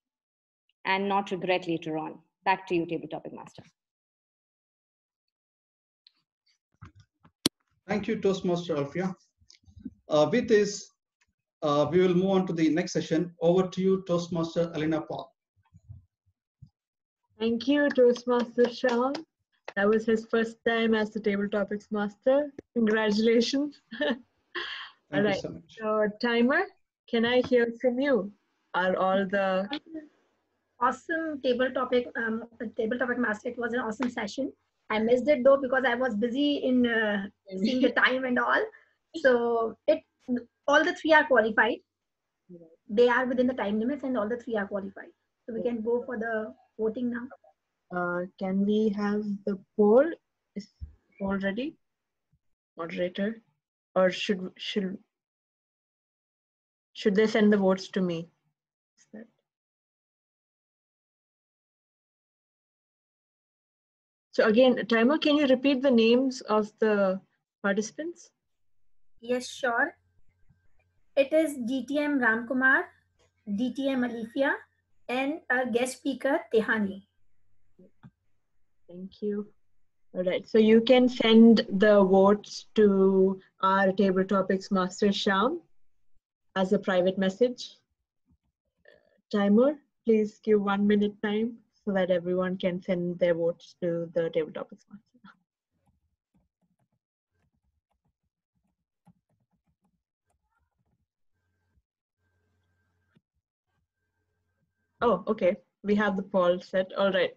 and not regret later on. Back to you, Table Topic Master. Thank you, Toastmaster Alfia. With this, we will move on to the next session. Over to you, Toastmaster Alina Paul. Thank you, Toastmaster Shyam. That was his first time as the Table Topics Master. Congratulations. All right. So, timer, can I hear from you? Are all the awesome table topic master? It was an awesome session. I missed it though because I was busy in seeing the time and all. So all the three are qualified. They are within the time limits and all the three are qualified. So we can go for the voting now. Can we have the poll? Is poll ready? Moderator? Or should they send the votes to me? So again, timer, can you repeat the names of the participants? Yes, sure. It is DTM Ramkumar, DTM Alifia, and our guest speaker, Tehani. Thank you. All right, so you can send the votes to our Table Topics Master Shyam as a private message. Timer, please give 1 minute time so that everyone can send their votes to the Table Topics Master. Oh, okay. We have the poll set. All right.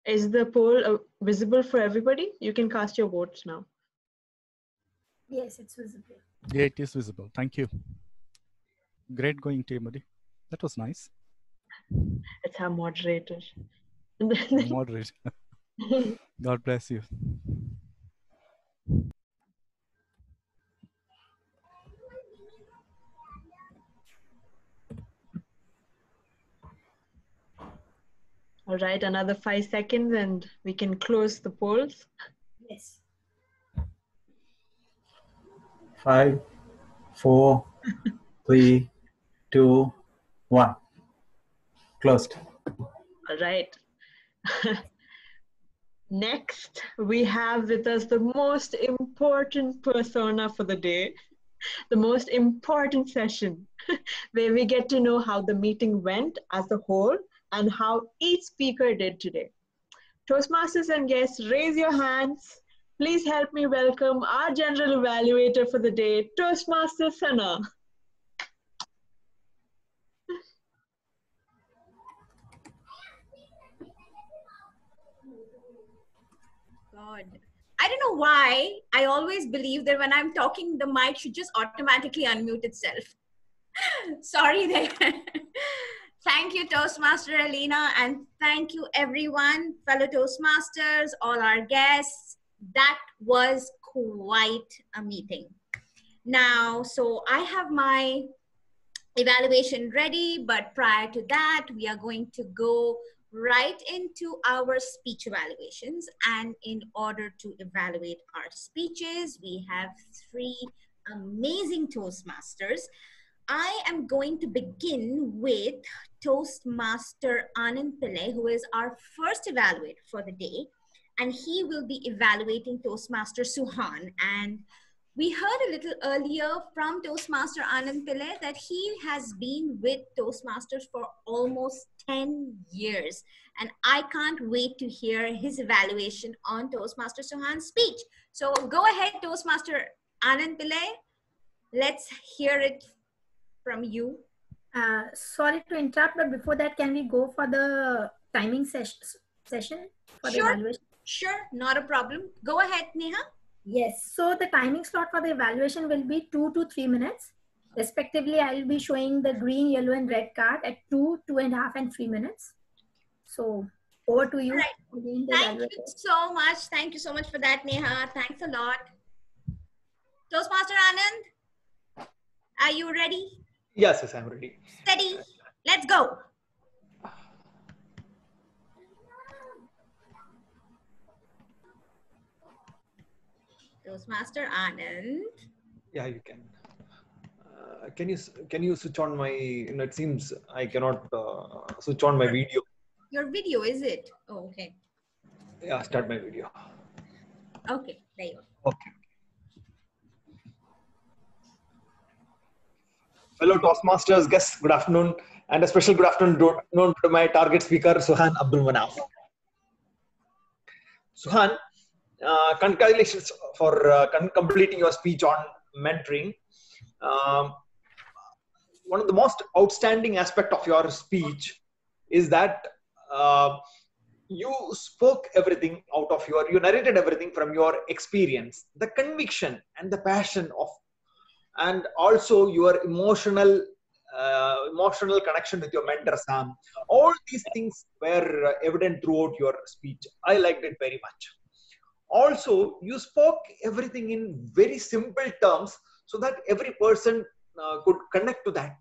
Is the poll visible for everybody? You can cast your votes now. Yes, it's visible. Yeah, it is visible. Thank you. Great going, Timothy. That was nice. It's our moderator. Moderator. God bless you. All right, another 5 seconds and we can close the polls. Yes. 5, 4, 3, 2, 1. Closed. All right. Next, we have with us the most important persona for the day, the most important session, where we get to know how the meeting went as a whole and how each speaker did today. Toastmasters and guests, raise your hands. Please help me welcome our general evaluator for the day, Toastmaster Sana. God. I don't know why. I always believe that when I'm talking, the mic should just automatically unmute itself. Sorry there. Thank you, Toastmaster Alina, and thank you, everyone, fellow Toastmasters, all our guests. That was quite a meeting. Now, so I have my evaluation ready, but prior to that, we are going to go right into our speech evaluations. And in order to evaluate our speeches, we have three amazing Toastmasters. I am going to begin with Toastmaster Anand Pillai, who is our first evaluator for the day, and he will be evaluating Toastmaster Suhaan. And we heard a little earlier from Toastmaster Anand Pillai that he has been with Toastmasters for almost 10 years. And I can't wait to hear his evaluation on Toastmaster Suhaan's speech. So go ahead, Toastmaster Anand Pillai. Let's hear it from you. Sorry to interrupt, but before that, can we go for the timing session for the evaluation? Sure, not a problem. Go ahead, Neha. Yes, so the timing slot for the evaluation will be 2 to 3 minutes. Respectively, I will be showing the green, yellow, and red card at 2, 2.5, and 3 minutes. So over to you. Right. Thank you so much. Thank you so much for that, Neha. Thanks a lot. Toastmaster Anand, are you ready? Yes, yes, I'm ready. Steady. Let's go. Toastmaster Anand. Yeah, you can. Can you switch on my? It seems I cannot switch on my video. Your video, is it? Oh, okay. Yeah, start my video. Okay, there you go. Okay. Fellow Toastmasters, guests, good afternoon, and a special good afternoon to my target speaker, Suhaan Abdulmunaf. Suhaan, congratulations for completing your speech on mentoring. One of the most outstanding aspects of your speech is that you spoke everything you narrated everything from your experience, the conviction and the passion of, and also your emotional connection with your mentor Sam. All these things were evident throughout your speech. I liked it very much. Also, you spoke everything in very simple terms so that every person could connect to that.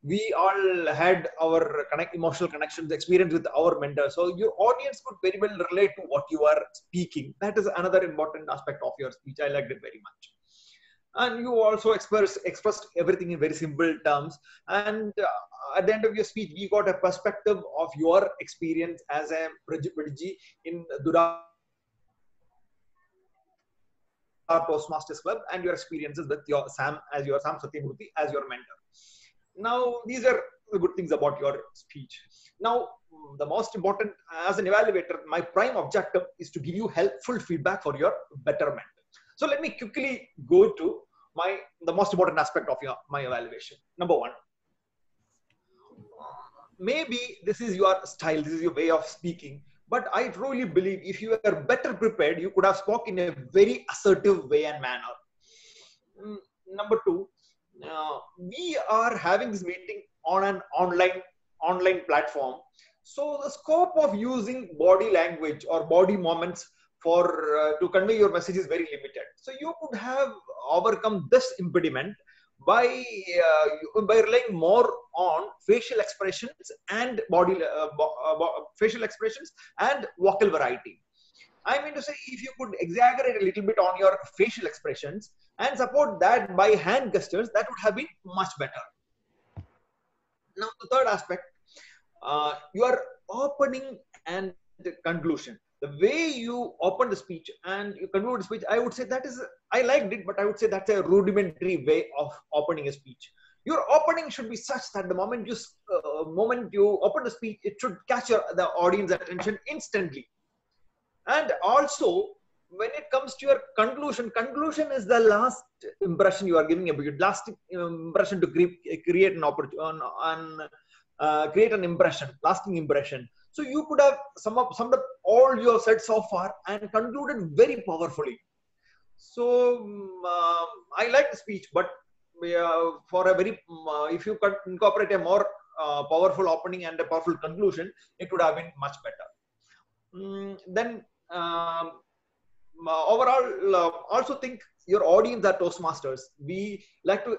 We all had our emotional connections, experience with our mentor. So your audience could very well relate to what you are speaking. That is another important aspect of your speech. I liked it very much. And you also expressed everything in very simple terms. And at the end of your speech, we got a perspective of your experience as a Prodigy in Dura Toastmasters Club and your experiences with your Sam Satyamurthy as your mentor. Now, these are the good things about your speech. Now, the most important, as an evaluator, my prime objective is to give you helpful feedback for your betterment. So let me quickly go to the most important aspect of my evaluation. Number one, maybe this is your style, this is your way of speaking, but I truly believe if you were better prepared, you could have spoken in a very assertive way and manner. Number two, we are having this meeting on an online platform. So the scope of using body language or body movements to convey your message is very limited. So you could have overcome this impediment by relying more on facial expressions and facial expressions and vocal variety. I mean to say, if you could exaggerate a little bit on your facial expressions and support that by hand gestures, that would have been much better. Now, the third aspect, your opening and conclusion. The way you open the speech and you conclude the speech, I would say that is, I liked it, but I would say that's a rudimentary way of opening a speech. Your opening should be such that the moment you open the speech, it should catch the audience attention instantly. And also, when it comes to your conclusion is the last impression you are giving about your last impression to create an opportunity create an impression, lasting impression. So you could have summed up all you have said so far and concluded very powerfully. So I like the speech, but for a very if you could incorporate a more powerful opening and a powerful conclusion, it would have been much better. Then overall, also think your audience are Toastmasters. We like to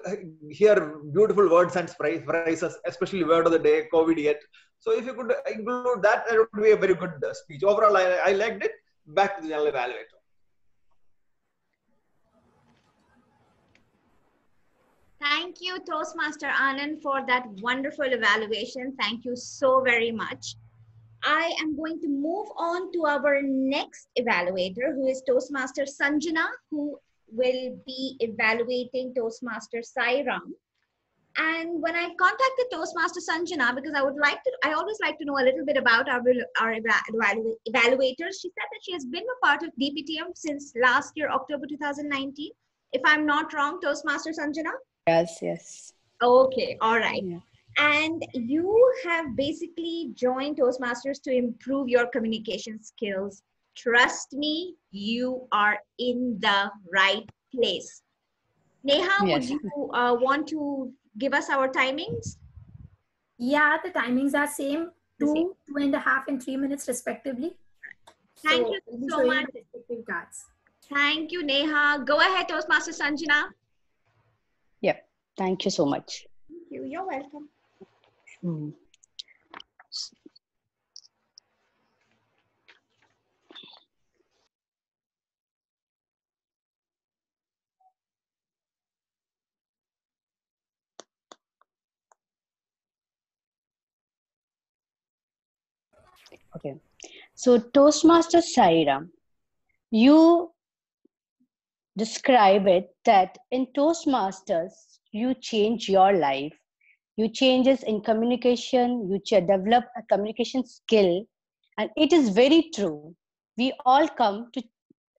hear beautiful words and phrases, especially word of the day, COVID yet. So if you could include that, it would be a very good speech. Overall, I liked it. Back to the general evaluator. Thank you, Toastmaster Anand, for that wonderful evaluation. Thank you so very much. I am going to move on to our next evaluator, who is Toastmaster Sanjana, who will be evaluating Toastmaster Sai Ram. And when I contacted Toastmaster Sanjana, because I always like to know a little bit about our evaluators, she said that she has been a part of DPTM since last year, October 2019. If I'm not wrong, Toastmaster Sanjana? Yes. Okay, all right. Yeah. And you have basically joined Toastmasters to improve your communication skills. Trust me, you are in the right place. Neha, Yes. would you want to give us our timings? Yeah, the timings are same, 2, 2.5, and 3 minutes respectively. Thank you so much. Respective cards. Thank you, Neha. Go ahead, Toastmaster Sanjana. Yep. Thank you so much. Thank you. You're welcome. Okay. So Toastmaster Sai Ram, you describe it that in Toastmasters, you change your life. You changes in communication, you develop a communication skill. And it is very true. We all come to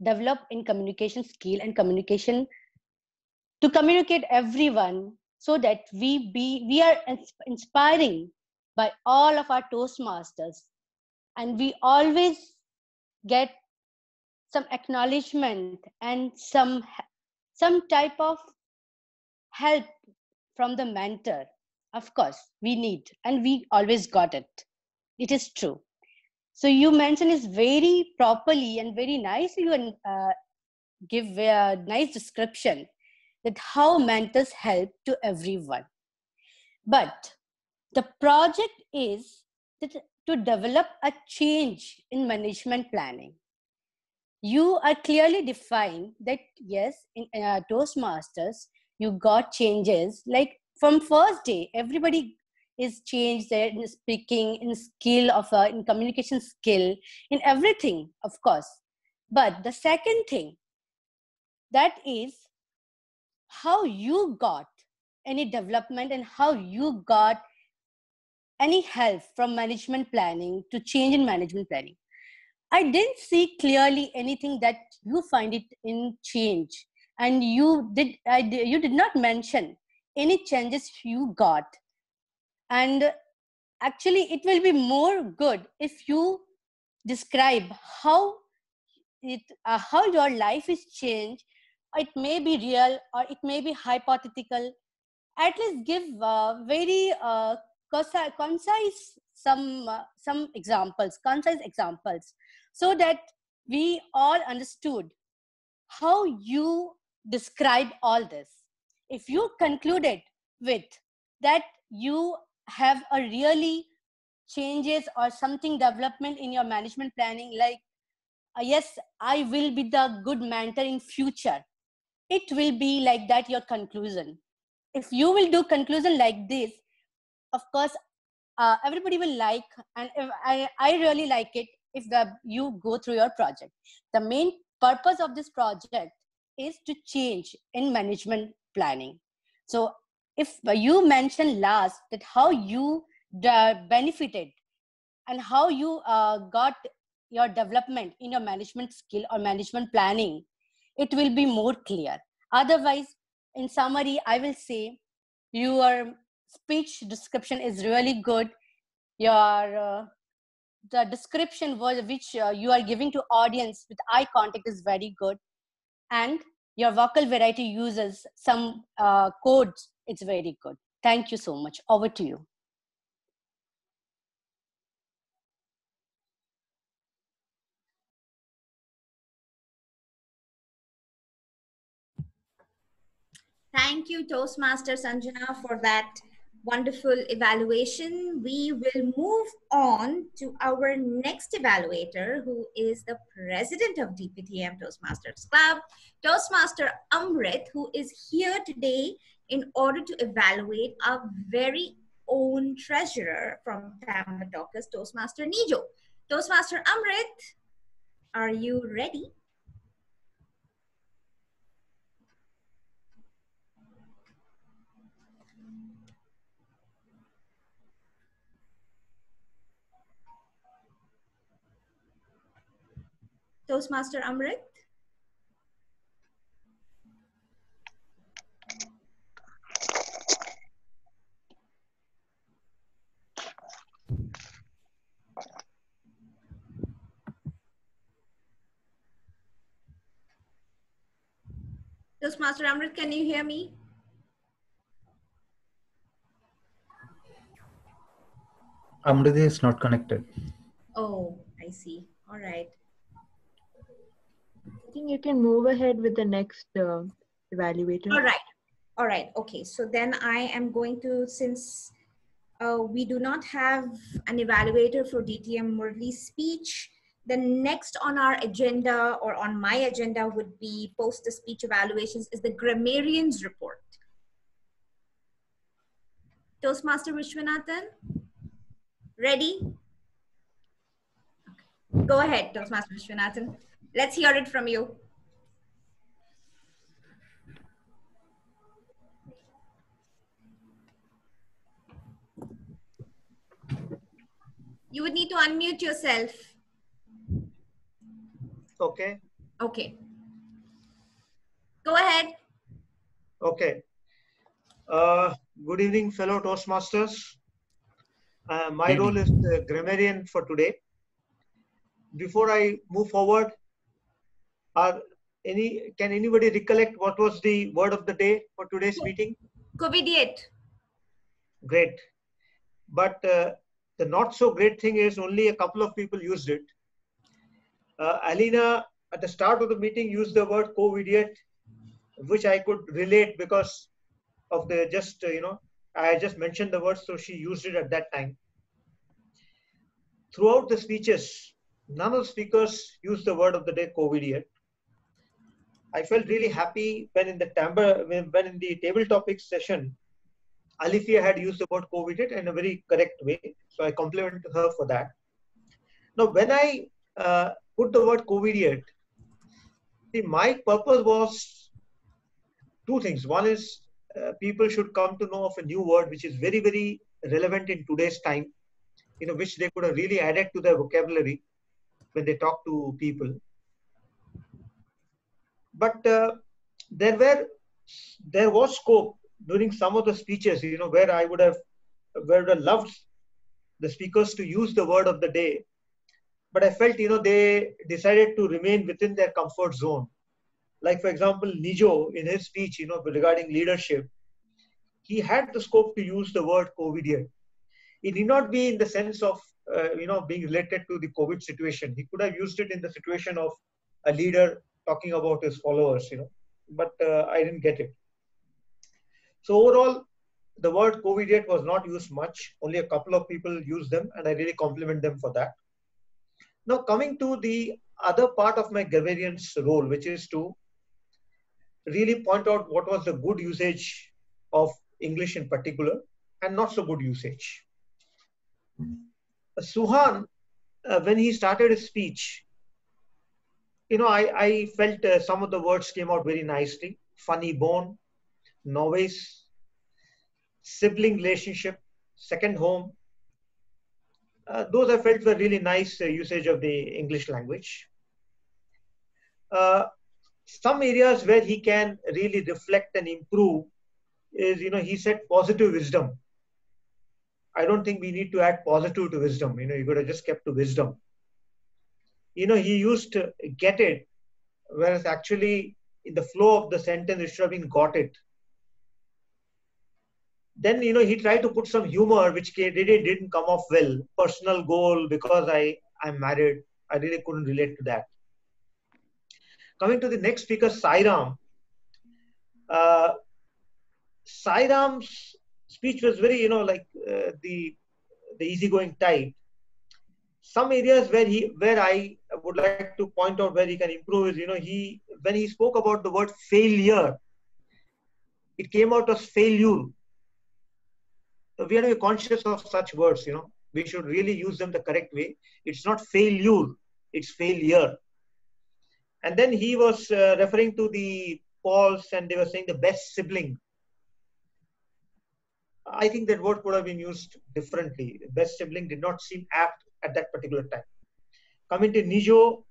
develop in communication skill and communication to communicate everyone so that we are inspiring by all of our Toastmasters. And we always get some acknowledgement and some type of help from the mentor. Of course, we need, and we always got it. It is true. So you mentioned is very properly and very nicely you give a nice description that how mentors help to everyone. But the project is to develop a change in management planning. You are clearly defined that yes, in Toastmasters, you got changes like from first day, everybody is changed there in speaking, in skill of in communication skill, in everything, of course. But the second thing, that is how you got any development and how you got any help from management planning to change in management planning. I didn't see clearly anything that you find it in change, and you did not mention any changes you got. And actually, it will be more good if you describe how your life is changed. It may be real or it may be hypothetical. At least give very concise some examples, concise examples, so that we all understood how you describe all this. If you concluded with that you have a really changes or something development in your management planning, like yes, I will be the good mentor in future, it will be like that your conclusion. If you will do conclusion like this, of course everybody will like, and I really like it you go through your project. The main purpose of this project is to change in management planning. So if you mentioned last that how you benefited and how you got your development in your management skill or management planning, it will be more clear. Otherwise, in summary, I will say your speech description is really good. Your the description which you are giving to audience with eye contact is very good, and your vocal variety uses some codes. It's very good. Thank you so much. Over to you. Thank you, Toastmaster Sanjana, for that wonderful evaluation. We will move on to our next evaluator, who is the president of DPTM Toastmasters Club, Toastmaster Amrit, who is here today in order to evaluate our very own treasurer from Tamil Talkers, Toastmaster Nijo. Toastmaster Amrit, are you ready? Toastmaster Amrit? Toastmaster Amrit, can you hear me? Amrit is not connected. Oh, I see. All right. I think you can move ahead with the next evaluator. All right. All right. Okay. So then I am going to, since we do not have an evaluator for DTM Murli's speech, the next on our agenda or on my agenda would be post the speech evaluations is the grammarians report. Toastmaster Vishwanathan, ready? Okay. Go ahead, Toastmaster Vishwanathan. Let's hear it from you. You would need to unmute yourself. Okay. Okay. Go ahead. Okay. Good evening, fellow Toastmasters. My role is the grammarian for today. Before I move forward, can anybody recollect what was the word of the day for today's meeting? Covidiate. Great. But the not so great thing is only a couple of people used it. Alina, at the start of the meeting, used the word covidiate, which I could relate because of the I just mentioned the word, so she used it at that time. Throughout the speeches, none of the speakers used the word of the day covidiate. I felt really happy when in the table topics session, Alifia had used the word covidiate in a very correct way. So I complimented her for that. Now, when I put the word covidiate, my purpose was two things. One is people should come to know of a new word which is very, very relevant in today's time, which they could have really added to their vocabulary when they talk to people. But there was scope during some of the speeches, where I would have loved the speakers to use the word of the day. But I felt, they decided to remain within their comfort zone. Like, for example, Nijo, in his speech, regarding leadership, he had the scope to use the word covidiate. It need not be in the sense of, being related to the COVID situation. He could have used it in the situation of a leader talking about his followers, but I didn't get it. So overall, the word covidiate was not used much. Only a couple of people used them, and I really compliment them for that. Now, coming to the other part of my grammarian's role, which is to really point out what was the good usage of English in particular and not so good usage. Suhaan when he started his speech, I felt some of the words came out very nicely. Funny bone, novice, sibling relationship, second home. Those I felt were really nice usage of the English language. Some areas where he can really reflect and improve is, he said positive wisdom. I don't think we need to add positive to wisdom. You could have just kept to wisdom. He used to get it, whereas actually in the flow of the sentence it should have been got it. Then, he tried to put some humor, which really didn't come off well. Personal goal, because I'm married. I really couldn't relate to that. Coming to the next speaker, Sai Ram. Sai Ram's speech was very, the easygoing type. Some areas where I would like to point out where he can improve is, when he spoke about the word failure, it came out as failure. So we have to be conscious of such words, We should really use them the correct way. It's not failure, it's failure. And then he was referring to the Pauls, and they were saying the best sibling. I think that word could have been used differently. Best sibling did not seem apt at that particular time. Coming to Nijo,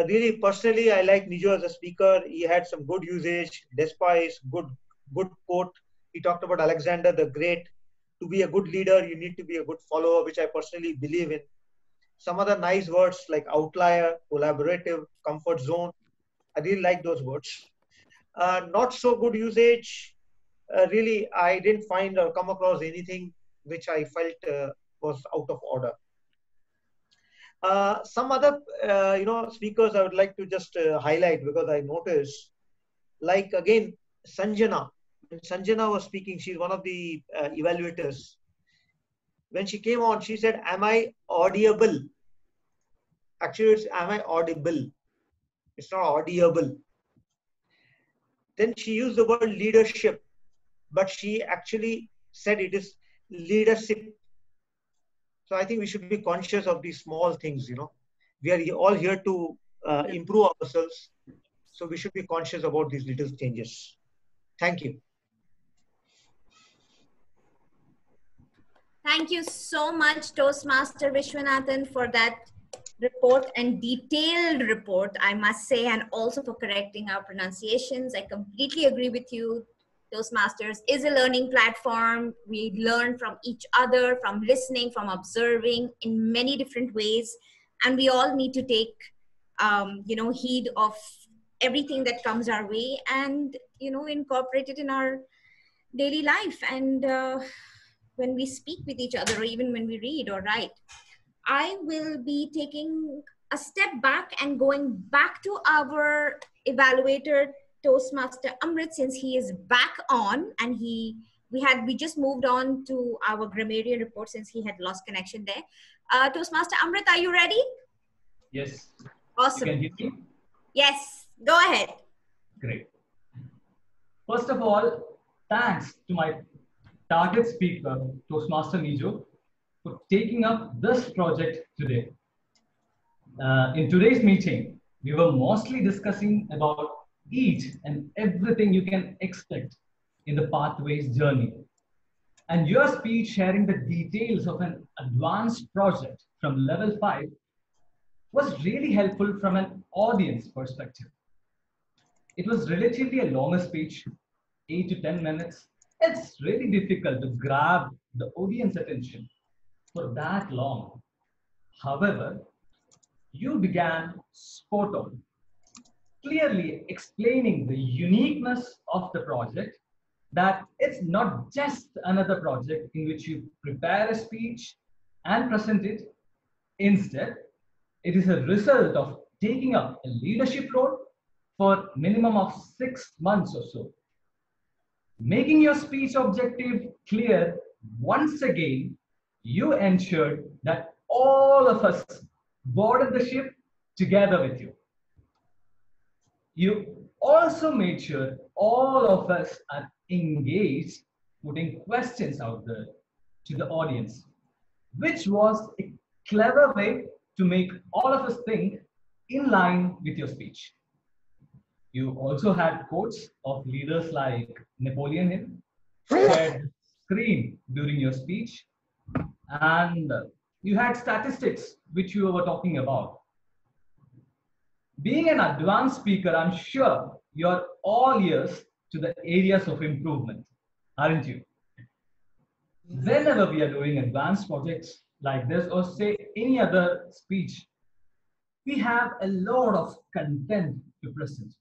really personally, I like Nijo as a speaker. He had some good usage, despise, good quote. He talked about Alexander the Great. To be a good leader, you need to be a good follower, which I personally believe in. Some other nice words like outlier, collaborative, comfort zone. I really like those words. Not so good usage. Really, I didn't find or come across anything which I felt was out of order. Some other, speakers I would like to just highlight, because I noticed, like again, Sanjana. When Sanjana was speaking, she's one of the evaluators. When she came on, she said, "Am I audible?" Actually, it's "Am I audible?" It's not audible. Then she used the word leadership, but she actually said it is leadership. So I think we should be conscious of these small things, We are all here to improve ourselves. So we should be conscious about these little changes. Thank you. Thank you so much, Toastmaster Vishwanathan, for that report and detailed report, I must say, and also for correcting our pronunciations. I completely agree with you. Toastmasters is a learning platform. We learn from each other, from listening, from observing in many different ways. And we all need to take, heed of everything that comes our way and, incorporate it in our daily life. And when we speak with each other, or even when we read or write, I will be taking a step back and going back to our evaluator, Toastmaster Amrit, since he is back on, and we just moved on to our grammarian report since he had lost connection there. Toastmaster Amrit, are you ready? Yes. Awesome. You can hear me? Yes, go ahead. Great. First of all, thanks to my target speaker, Toastmaster Nijo, for taking up this project today. In today's meeting, we were mostly discussing about each and everything you can expect in the Pathways journey. And your speech sharing the details of an advanced project from level 5 was really helpful from an audience perspective. It was relatively a longer speech, 8 to 10 minutes. It's really difficult to grab the audience attention for that long. However, you began spot on, clearly explaining the uniqueness of the project, that it's not just another project in which you prepare a speech and present it. Instead, it is a result of taking up a leadership role for minimum of 6 months or so. Making your speech objective clear, once again, you ensured that all of us boarded the ship together with you. You also made sure all of us are engaged, putting questions out there to the audience, which was a clever way to make all of us think in line with your speech. You also had quotes of leaders like Napoleon Hill, shared screen during your speech, and you had statistics which you were talking about. Being an advanced speaker, I'm sure you're all ears to the areas of improvement, aren't you? Whenever we are doing advanced projects like this, or say any other speech, we have a lot of content to present.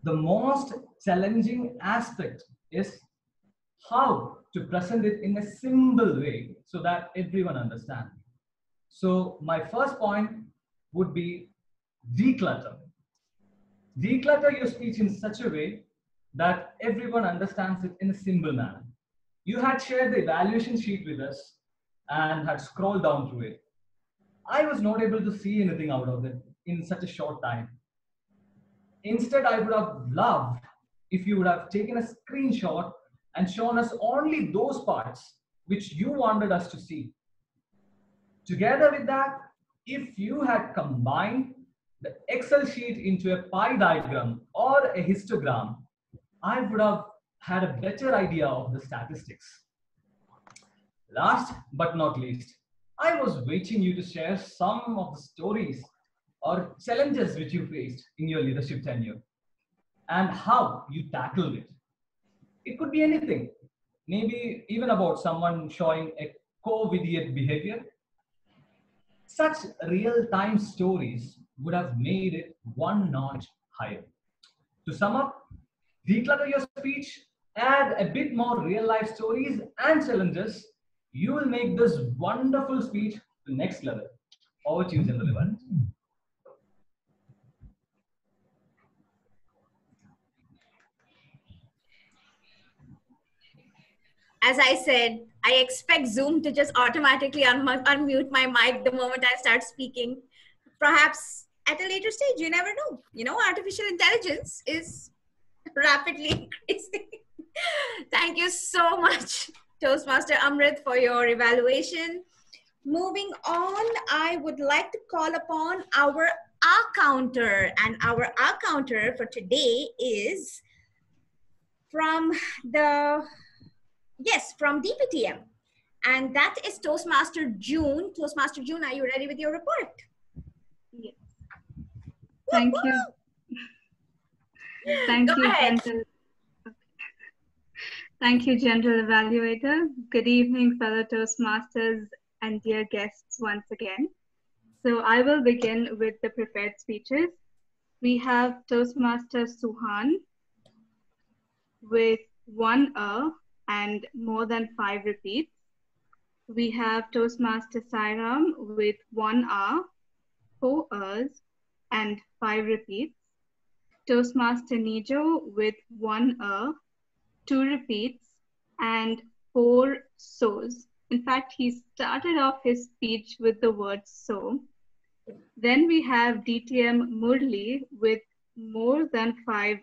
The most challenging aspect is how to present it in a simple way so that everyone understands. So my first point would be declutter. Declutter your speech in such a way that everyone understands it in a simple manner. You had shared the evaluation sheet with us and had scrolled down through it. I was not able to see anything out of it in such a short time. Instead, I would have loved if you would have taken a screenshot and shown us only those parts which you wanted us to see. Together with that, if you had combined the Excel sheet into a pie diagram or a histogram, I would have had a better idea of the statistics. Last but not least, I was waiting you to share some of the stories or challenges which you faced in your leadership tenure and how you tackled it. It could be anything, maybe even about someone showing a co-idiot behavior. Such real-time stories would have made it one notch higher. To sum up, declutter your speech, add a bit more real-life stories and challenges. You will make this wonderful speech to the next level. Over to you, General Evaluator. As I said, I expect Zoom to just automatically unmute my mic the moment I start speaking. Perhaps at a later stage, you never know. You know, artificial intelligence is rapidly increasing. Thank you so much, Toastmaster Amrit, for your evaluation. Moving on, I would like to call upon our counter, and our counter for today is from from DPTM, and that is Toastmaster June. Toastmaster June, are you ready with your report? Yes. Thank you. Thank you, General. Thank you, General Evaluator. Good evening, fellow Toastmasters and dear guests once again. So I will begin with the prepared speeches. We have Toastmaster Suhaan with 1 and more than 5 repeats. We have Toastmaster Sai Ram with 1 4 and 5 repeats. Toastmaster Nijo with 1 2 repeats and 4 so's. In fact, he started off his speech with the word so. Then we have DTM Murli with more than 5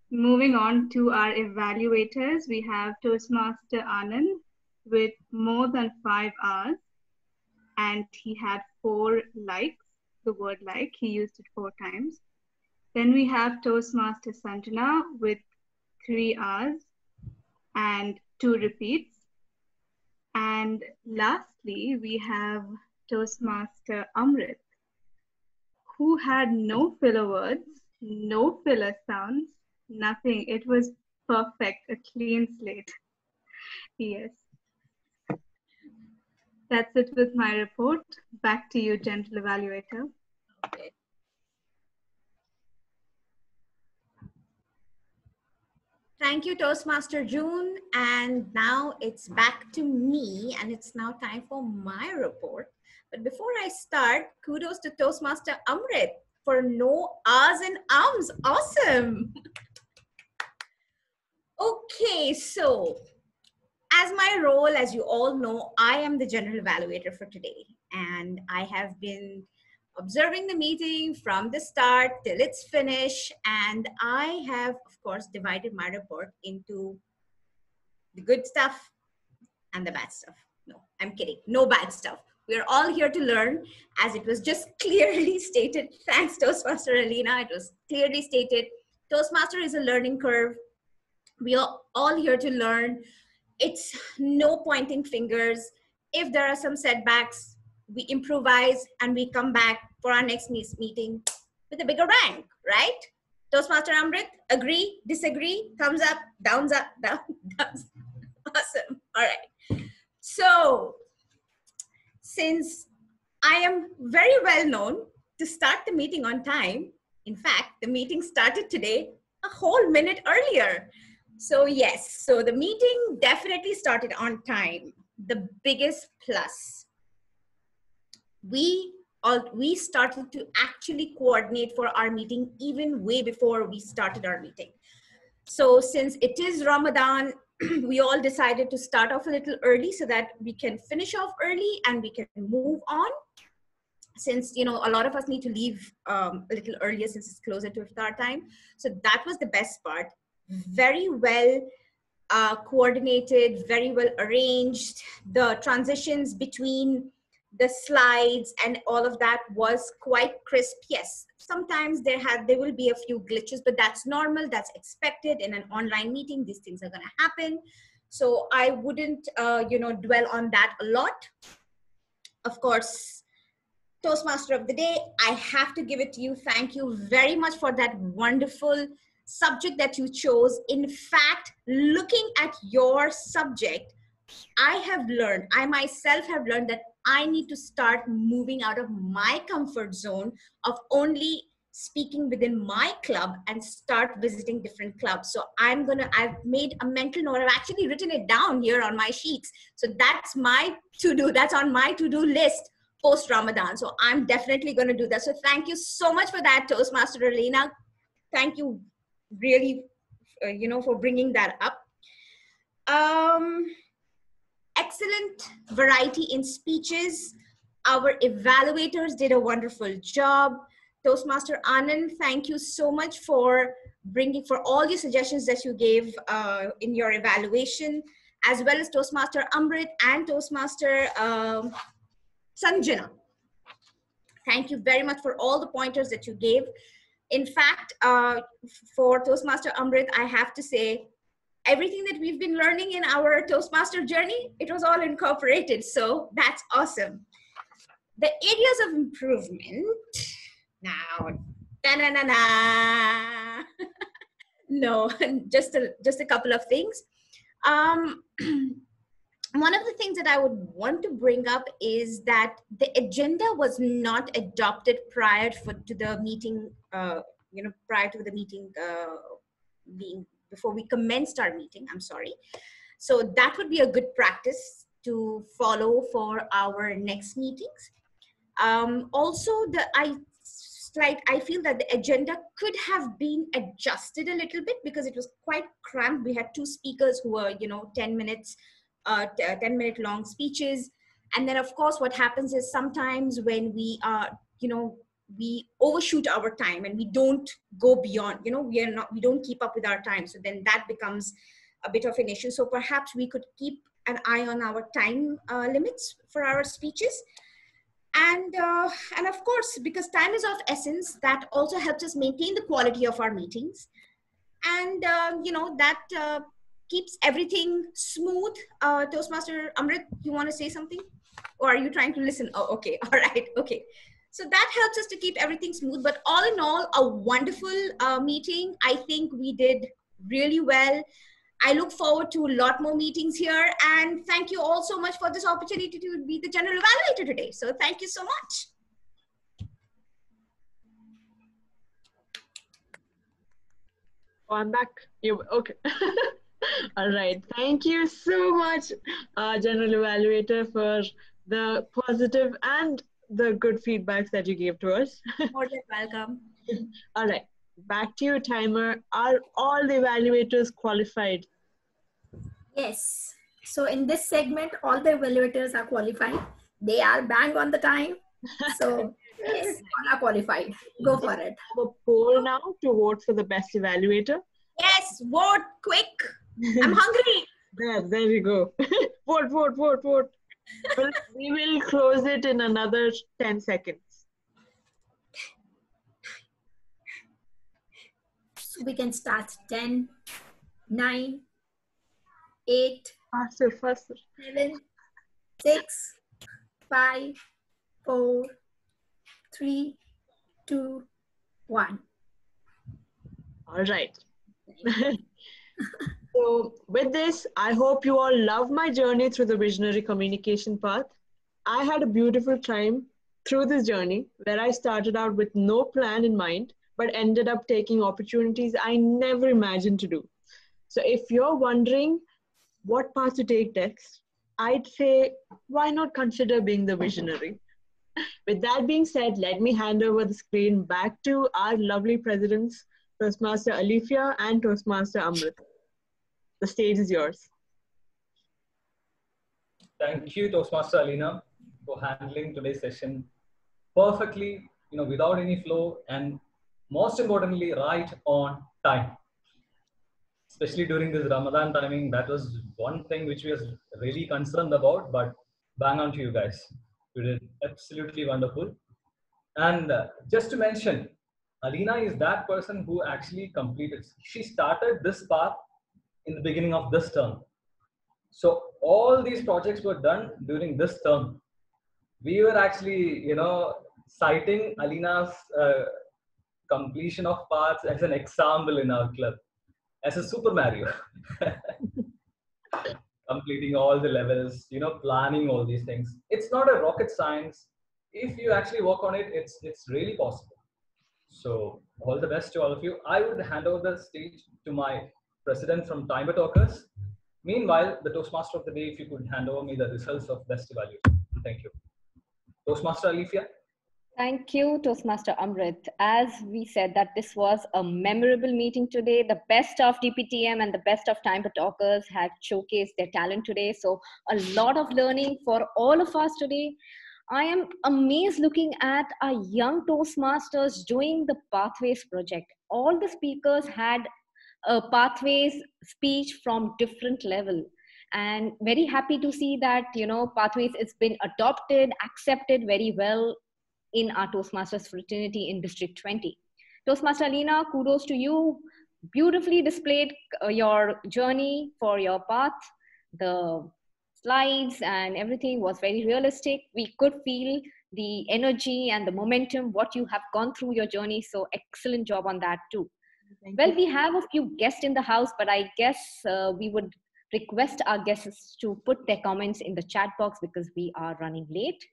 Moving on to our evaluators, we have Toastmaster Anand with more than 5 R's, and he had 4 likes, the word like, he used it 4 times. Then we have Toastmaster Sanjana with 3 R's and 2 repeats. And lastly, we have Toastmaster Amrit, who had no filler words, no filler sounds, nothing. It was perfect, a clean slate. Yes. That's it with my report. Back to you, Gentle Evaluator. Okay. Thank you, Toastmaster June. And now it's back to me, and it's now time for my report. But before I start, kudos to Toastmaster Amrit for no R's and ums. Awesome. Okay, so as my role, as you all know, I am the general evaluator for today. And I have been observing the meeting from the start till its finish. And I have, of course, divided my report into the good stuff and the bad stuff. No, I'm kidding. No bad stuff. We're all here to learn, as it was just clearly stated. Thanks, Toastmaster Alina. It was clearly stated. Toastmaster is a learning curve. We are all here to learn. It's no pointing fingers. If there are some setbacks, we improvise and we come back for our next meeting with a bigger bang, right? Toastmaster Amrit, agree, disagree, thumbs up, downs up, down, downs. Awesome. All right. So, since I am very well known to start the meeting on time, in fact, the meeting started today a whole minute earlier. So yes, so the meeting definitely started on time. The biggest plus. We started to actually coordinate for our meeting even way before we started our meeting. So since it is Ramadan, we all decided to start off a little early so that we can finish off early and we can move on. Since, you know, a lot of us need to leave a little earlier since it's closer to iftar time. So that was the best part. Very well coordinated, very well arranged. The transitions between the slides and all of that was quite crisp. Yes, sometimes there will be a few glitches, but that's normal, that's expected in an online meeting. These things are going to happen. So I wouldn't, you know, dwell on that a lot. Of course, Toastmaster of the day, I have to give it to you. Thank you very much for that wonderful subject that you chose. In fact, looking at your subject, I myself have learned that I need to start moving out of my comfort zone of only speaking within my club and start visiting different clubs. So I've made a mental note. I've actually written it down here on my sheets. So that's my to-do. That's on my to-do list post Ramadan. So I'm definitely going to do that. So thank you so much for that, Toastmaster Alina. Thank you really, you know, for bringing that up. Excellent variety in speeches. Our evaluators did a wonderful job. Toastmaster Anand, thank you so much for all your suggestions that you gave in your evaluation, as well as Toastmaster Amrit and Toastmaster Sanjana. Thank you very much for all the pointers that you gave. In fact, for Toastmaster Amrit, I have to say, everything that we've been learning in our Toastmaster journey, it was all incorporated. So that's awesome. The areas of improvement. Now, da-na-na-na. No, just a couple of things. One of the things that I would want to bring up is that the agenda was not adopted prior to the meeting, you know, prior to the meeting before we commenced our meeting, I'm sorry. So that would be a good practice to follow for our next meetings. Also, I feel that the agenda could have been adjusted a little bit because it was quite cramped. We had two speakers who were, you know, 10-minute long speeches. And then of course, what happens is sometimes when we you know, we overshoot our time and we don't go beyond, you know, we don't keep up with our time. So then that becomes a bit of an issue. So perhaps we could keep an eye on our time limits for our speeches. And of course, because time is of essence, that also helps us maintain the quality of our meetings. And, you know, that keeps everything smooth. Toastmaster Amrit, you want to say something? Or are you trying to listen? Oh, okay. All right. Okay. So that helps us to keep everything smooth. But all in all, a wonderful meeting. I think we did really well. I look forward to a lot more meetings here. And thank you all so much for this opportunity to be the general evaluator today. So thank you so much. Oh, I'm back. Okay. All right. Thank you so much, General Evaluator, for the positive and the good feedbacks that you gave to us. More than welcome. All right. Back to you, Timer. Are all the evaluators qualified? Yes. So in this segment, all the evaluators are qualified. They are bang on the time. So yes, all are qualified. Go for it. Have a poll now to vote for the best evaluator. Yes, vote quick. I'm hungry. There we go. Vote, vote, vote, vote. Well, we will close it in another 10 seconds. So we can start 10, 9, 8, faster, faster. 7, 6, 5, 4, 3, 2, 1. All right. So with this, I hope you all love my journey through the visionary communication path. I had a beautiful time through this journey where I started out with no plan in mind, but ended up taking opportunities I never imagined to do. So if you're wondering what path to take next, I'd say, why not consider being the visionary? With that being said, let me hand over the screen back to our lovely presidents, Toastmaster Alifia and Toastmaster Amrit. The stage is yours. Thank you, Toastmaster Alina, for handling today's session perfectly, without any flow, and most importantly, right on time. Especially during this Ramadan timing, that was one thing which we was really concerned about, but bang on to you guys. You did absolutely wonderful. And just to mention, Alina is that person who actually completed. She started this path in the beginning of this term. So all these projects were done during this term. We were actually, citing Alina's completion of paths as an example in our club, as a Super Mario. Completing all the levels, planning all these things. It's not a rocket science. If you actually work on it, it's really possible. So all the best to all of you. I would hand over the stage to my president from Timbre Talkers. Meanwhile, the Toastmaster of the day, if you could hand over me the results of best evaluation. Thank you. Toastmaster Alifia. Thank you, Toastmaster Amrit. As we said that this was a memorable meeting today, the best of DPTM and the best of Timbre Talkers have showcased their talent today. So a lot of learning for all of us today. I am amazed looking at our young Toastmasters doing the Pathways project. All the speakers had a Pathways speech from different level. And very happy to see that, Pathways has been adopted, accepted very well in our Toastmasters fraternity in District 20. Toastmaster Alina, kudos to you. Beautifully displayed your journey for your path. The slides and everything was very realistic. We could feel the energy and the momentum, what you have gone through your journey. So excellent job on that too. Well, we have a few guests in the house, but I guess we would request our guests to put their comments in the chat box because we are running late.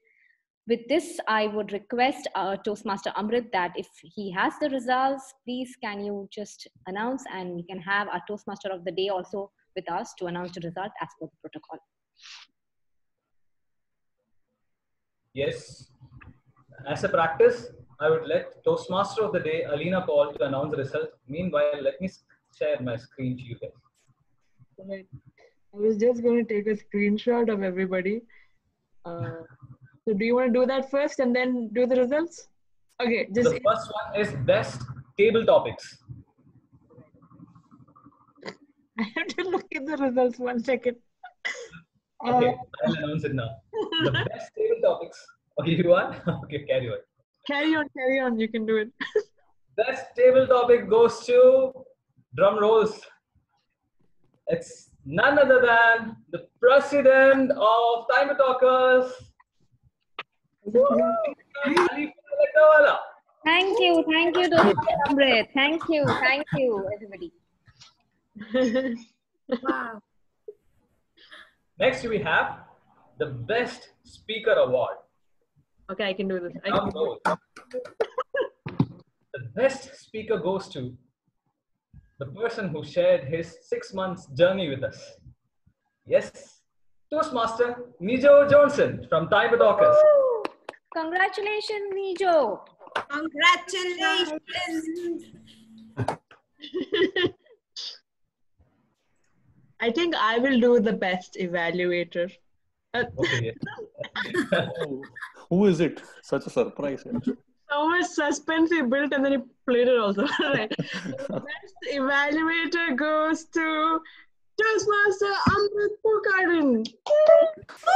With this, I would request Toastmaster Amrit that if he has the results, please can you just announce, and we can have our Toastmaster of the day also with us to announce the result as per the protocol. Yes. As a practice, I would let Toastmaster of the day, Alina Paul, to announce the result. Meanwhile, let me share my screen to you guys. Right. I was just going to take a screenshot of everybody. So do you want to do that first and then do the results? Okay. Just the first one is best table topics. I have to look at the results 1 second. Okay, I'll announce it now. The best table topics. Okay, you want? Okay, carry on. Carry on. You can do it. Best table topic goes to, drum rolls. It's none other than the president of Timbre Talkers. Thank you, Amrit. Thank you, everybody. Wow. Next, we have the Best Speaker Award. Okay, I can do this. The best speaker goes to the person who shared his 6 months journey with us. Yes, Toastmaster Nijo Johnson from Timbre Talkers. Congratulations, Nijo. Congratulations. I think I will do the best evaluator. Okay. Who is it? Such a surprise. So much suspense he built and then he played it also. Right. The best evaluator goes to Toastmaster Amrit Pookkadan.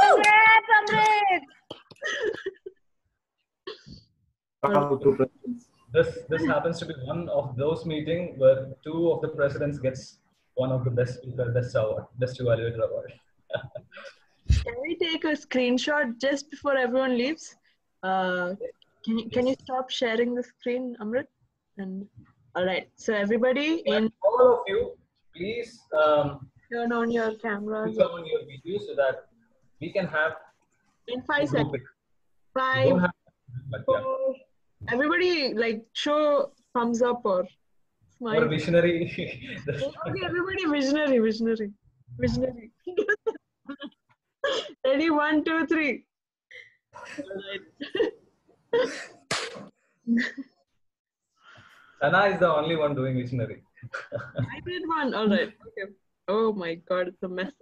Congrats, Amrit! This happens to be one of those meetings where two of the presidents gets one of the best speaker, best award, best evaluator award. Can we take a screenshot just before everyone leaves? Can you stop sharing the screen, Amrit? And all right, so everybody, in all of you, please turn on your cameras. turn on your video so that we can have in 5 group seconds. it. 5, 4. Everybody, like, show thumbs up or smile. Or visionary. Okay, everybody, visionary. Ready? 1, 2, 3. Sana is the only one doing visionary. I did one. All right. Okay. Oh my God, it's a mess.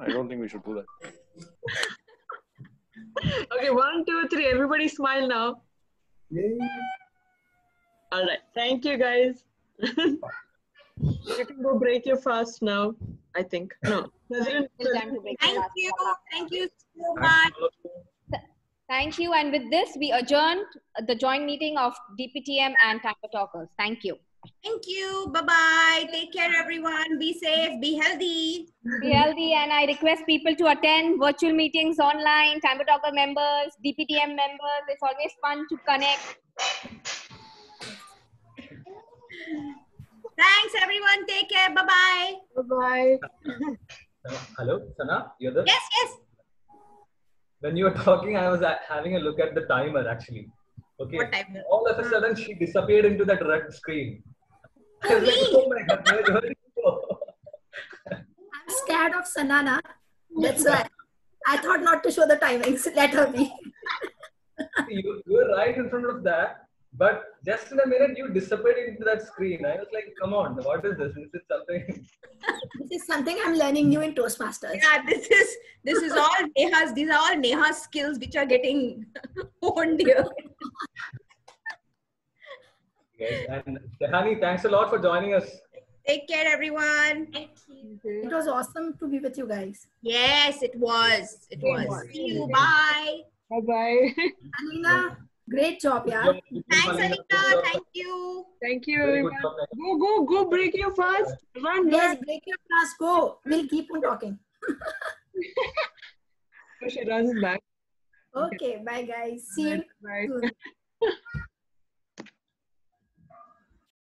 I don't think we should do that. Okay, 1, 2, 3. Everybody smile now. Yay. All right. Thank you, guys. You can go break your fast now, I think. No. Thank you. Thank you so much. Thank you. And with this, we adjourned the joint meeting of DPTM and Tamper Talkers. Thank you. Thank you. Bye-bye. Take care, everyone. Be safe. Be healthy. Be healthy. And I request people to attend virtual meetings online, Tamper Talker members, DPTM members. It's always fun to connect. Thanks, everyone. Take care. Bye-bye. Bye-bye. Hello, Sana, you're there? Yes, yes. When you were talking, I was having a look at the timer actually. Okay. What timer? All of a sudden, she disappeared into that red screen. I was like, oh my God, where did you go? I'm scared of Sanana. That's why I thought not to show the timings. Let her be. You were right in front of that. But just in a minute, you disappeared into that screen. I was like, come on, what is this? Is it something? This is something I'm learning new in Toastmasters. Yeah, this is all Neha's. These are all Neha's skills which are getting honed here. Yes, and Tehani, thanks a lot for joining us. Take care, everyone. Thank you. It was awesome to be with you guys. Yes, it was. It was. See you. Bye. Bye-bye. Alina, great job, yeah. Thanks, Alina. Thank you. Thank you, everyone. Go, break your fast. Run. Yes, break your fast. Go. We'll keep on talking. She runs back. Okay, bye, guys. See you. Bye.